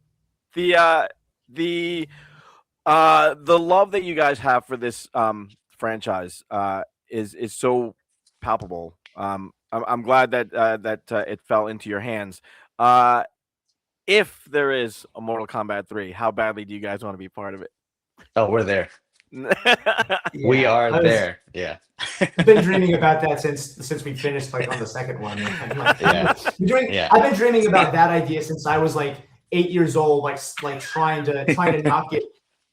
love that you guys have for this franchise is so palpable. I'm glad that it fell into your hands. If there is a Mortal Kombat 3, how badly do you guys want to be part of it? Oh, we're there. We are there. Yeah. I've been dreaming about that since we finished like on the second one. I've been dreaming about that idea since I was like 8 years old, like trying to knock it.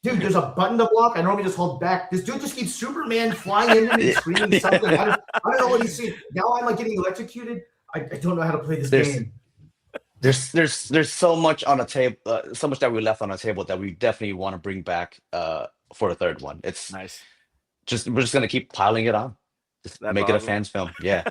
Dude, there's a button to block. I normally just hold back. This dude just keeps Superman flying into me, screaming something. I don't know what he's seeing. Now I'm like getting electrocuted. I don't know how to play this game. There's so much on the table, so much that we left on the table that we definitely want to bring back for the third one. It's nice. We're just gonna keep piling it on. Just make it a fans film. Yeah.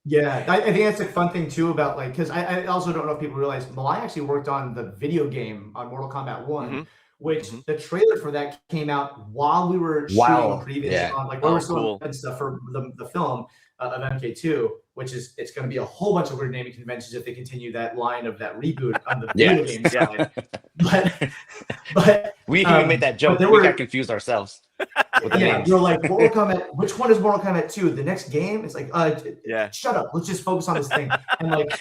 Yeah, I think that's a fun thing too about like because I also don't know if people realize Malay actually worked on the video game on Mortal Kombat 1, which the trailer for that came out while we were shooting previously on like we were still and stuff for the film of MK2, which is it's going to be a whole bunch of weird naming conventions if they continue that line of that reboot on the video game side. But we even made that joke. We got confused ourselves. You're like Mortal Kombat. Which one is Mortal Kombat 2? The next game? It's like, shut up. Let's just focus on this thing. And like,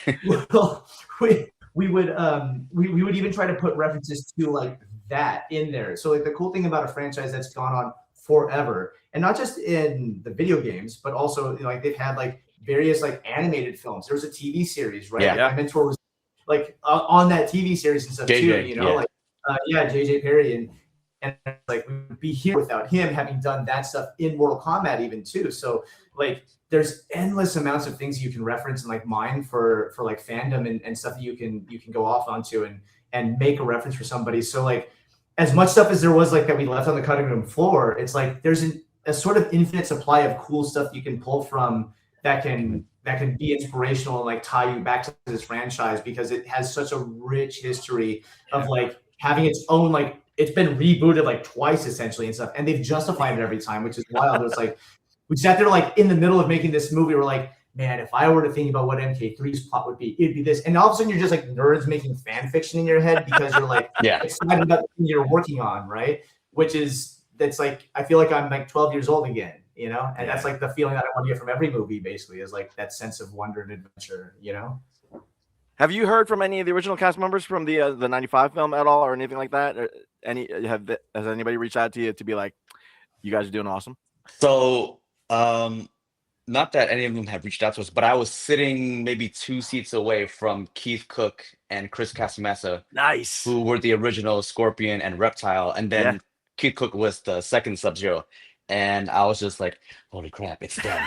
we would even try to put references to like that in there. So like the cool thing about a franchise that's gone on forever, and not just in the video games, but also you know, like they've had like various like animated films. There was a TV series, right? Yeah. Like, my mentor was like on that TV series and stuff too. You know, like JJ Perry and like we would be here without him having done that stuff in Mortal Kombat even too. So like there's endless amounts of things you can reference and like mine for like fandom and stuff that you can go off onto and make a reference for somebody. So like as much stuff as there was like that we left on the cutting room floor, it's like there's a sort of infinite supply of cool stuff you can pull from that can be inspirational and like tie you back to this franchise because it has such a rich history of like having its own like it's been rebooted like twice essentially and stuff, and they've justified it every time, which is wild. It's like we sat there like in the middle of making this movie, we're like, man, if I were to think about what MK3's plot would be, it'd be this. And all of a sudden you're just like nerds making fan fiction in your head because you're like excited about the thing you're working on, right? That's like I feel like I'm like 12 years old again, you know? And that's like the feeling that I want to get from every movie basically is like that sense of wonder and adventure, you know? Have you heard from any of the original cast members from the 95 film at all or anything like that? has anybody reached out to you to be like, you guys are doing awesome? So, not that any of them have reached out to us, but I was sitting maybe 2 seats away from Keith Cook and Chris Casamassa, Nice. who were the original Scorpion and Reptile, and Yeah. then Keith Cook was the second Sub-Zero. And I was just like, "Holy crap, it's them!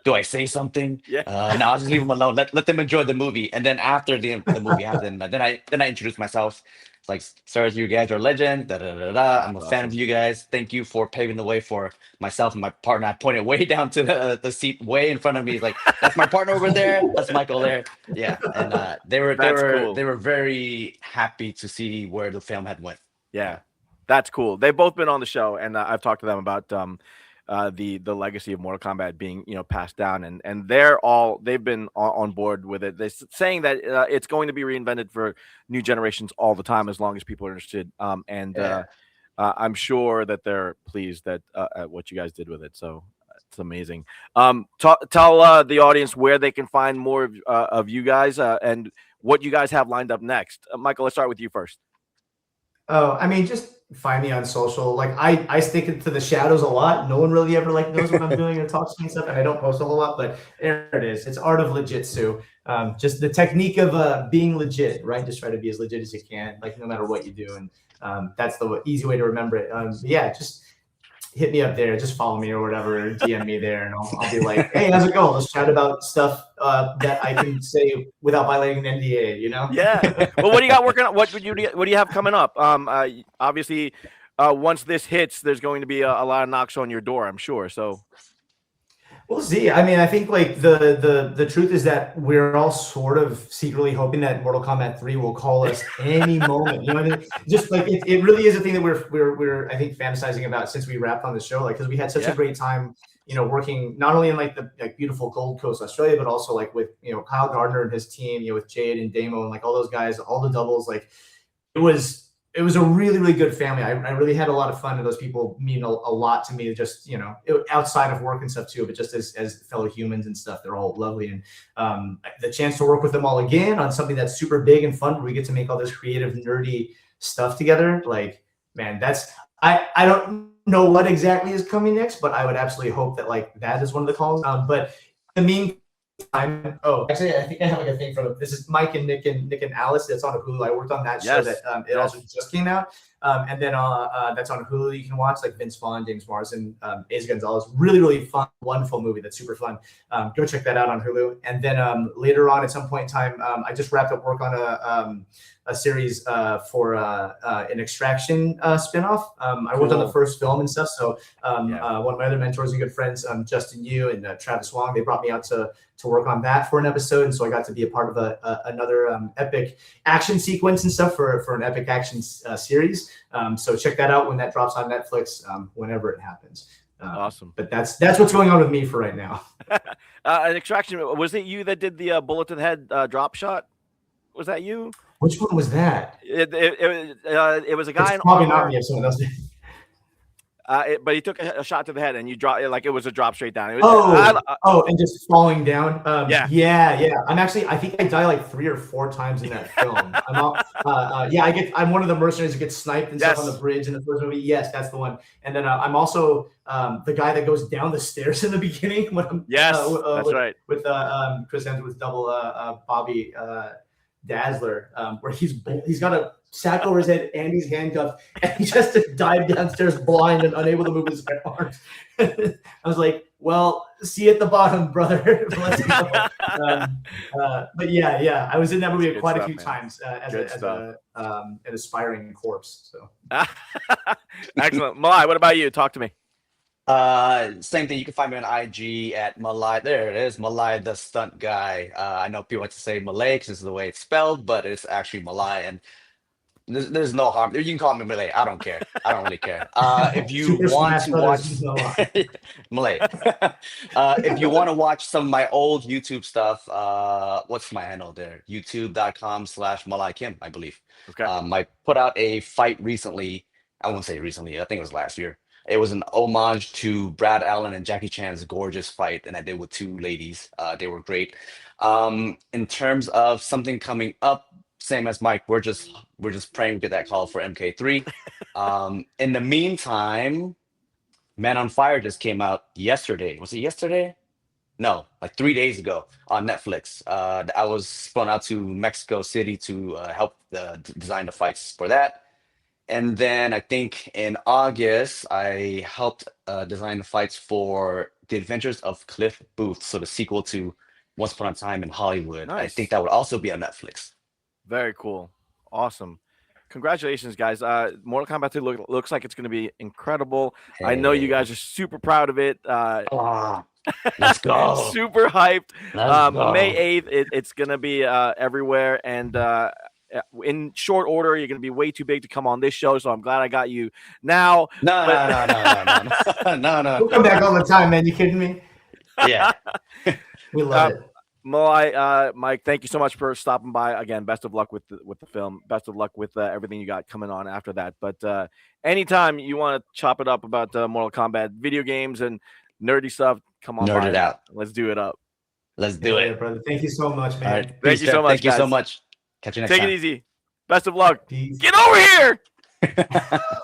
Do I say something? Yeah. No, I'll just leave them alone. Let them enjoy the movie." And then after the movie happened, then I introduced myself. It's like, "Sirs, you guys are legend. Da, da, da, da. I'm a That's fan awesome. of you guys. Thank you for paving the way for myself and my partner." I pointed way down to the seat way in front of me. He's like, "That's my partner over there. That's Michael there." Yeah, and they were Cool. they were very happy to see where the film had went. Yeah, that's cool. They've both been on the show, and I've talked to them about the legacy of Mortal Kombat being passed down, and they've been on board with it. They're saying that it's going to be reinvented for new generations all the time as long as people are interested. I'm sure that they're pleased at what you guys did with it. So it's amazing. Tell the audience where they can find more of you guys and what you guys have lined up next. Michael, let's start with you first. Oh, I mean, just find me on social. Like I stick into the shadows a lot. No one really ever knows what I'm doing or talks to me and stuff, and I don't post a whole lot. But there it is. It's Art of Legitsu. Just the technique of being legit, right? Just try to be as legit as you can, like no matter what you do, and that's the easy way to remember it. Yeah, just hit me up there. Just follow me or whatever, or DM me there, and I'll be like, "Hey, how's it going? Let's chat about stuff that I can say without violating an NDA." Yeah. Well, what do you got working on? What do you have coming up? Obviously, once this hits, there's going to be a lot of knocks on your door, I'm sure. So we'll see. I mean, I think like the truth is that we're all sort of secretly hoping that Mortal Kombat 3 will call us any moment. You know what I mean? Just like it really is a thing that we're I think fantasizing about since we wrapped on the show. Like because we had such a great time, working not only in the beautiful Gold Coast, Australia, but also like with Kyle Gardner and his team, with Jade and Damo and like all those guys, all the doubles. Like it was a really, really good family. I really had a lot of fun, and those people mean a lot to me, just, outside of work and stuff too, but just as fellow humans and stuff. They're all lovely. And the chance to work with them all again on something that's super big and fun, where we get to make all this creative, nerdy stuff together. Like, man, I don't know what exactly is coming next, but I would absolutely hope that that is one of the calls. But in the meantime, actually, I think I have a thing from this is Mike and Nick and Alice. That's on Hulu. I worked on that show that it also just came out, and then that's on Hulu. You can watch Vince Vaughn, James Marsden, Aza Gonzalez. Really, really fun, wonderful movie. That's super fun. Go check that out on Hulu. And then later on, at some point in time, I just wrapped up work on a series for an Extraction spinoff. I worked on the first film and stuff. So one of my other mentors and good friends, Justin Yu and Travis Wong, they brought me out to work on that for an episode. And so I got to be a part of another epic action sequence and stuff for an epic action series. So check that out when that drops on Netflix, whenever it happens. Awesome. But that's what's going on with me for right now. An Extraction, was it you that did the bullet to the head drop shot? Was that you? Which one was that? It was a guy in probably armor. not me if someone else did. But he took a shot to the head, and you drop it was a drop straight down. And just falling down. Yeah. I think I die 3 or 4 times in that film. I'm one of the mercenaries who gets sniped and stuff on the bridge in the first movie. Yes, that's the one. And then I'm also the guy that goes down the stairs in the beginning. That's right. With Chris Hemsworth's double Bobby Dazzler, where he's got a sack over his head and he's handcuffed, and he just to dive downstairs blind and unable to move his arms. I was like, "Well, see you at the bottom, brother." But yeah, I was in that movie quite a few times as an aspiring corpse. So excellent, Malai. What about you? Talk to me. Same thing. You can find me on IG at Malai. There it is, Malai the Stunt Guy. I know people like to say Malay because this is the way it's spelled, but it's actually Malai, and there's no harm. You can call me Malay. I don't care. I don't really care. If you want to watch Malay, if you want to watch some of my old YouTube stuff, what's my handle there? YouTube.com/Malay Kim, I believe. Okay. I put out a fight recently. I won't say recently. I think it was last year. It was an homage to Brad Allen and Jackie Chan's gorgeous fight, and I did with 2 ladies. They were great. In terms of something coming up same as Mike. We're just praying to get that call for MK3. In the meantime, Man on Fire just came out yesterday. Was it yesterday? No, like 3 days ago on Netflix. I was flown out to Mexico City to help design the fights for that. And then I think in August, I helped design the fights for The Adventures of Cliff Booth, so the sequel to Once Upon a Time in Hollywood. I think Nice. that would also be on Netflix. Very cool. Awesome. Congratulations, guys. Mortal Kombat 2 looks like it's going to be incredible. I know you guys are super proud of it. Let's go. Super hyped. Let's go. May 8th, it's going to be everywhere. And in short order, you're going to be way too big to come on this show. So I'm glad I got you now. No. We'll come back all the time, man. You kidding me? Yeah. We love it. Malay, Mike, thank you so much for stopping by. Again, best of luck with the film. Best of luck with everything you got coming on after that. But anytime you want to chop it up about Mortal Kombat video games and nerdy stuff, come on. Nerd it out. Let's do it up. Let's do it. Brother. Thank you so much, man. All right. Thank you so much, Thank you so guys. much. Catch you next Take time. it easy. Best of luck. Peace. Get over here.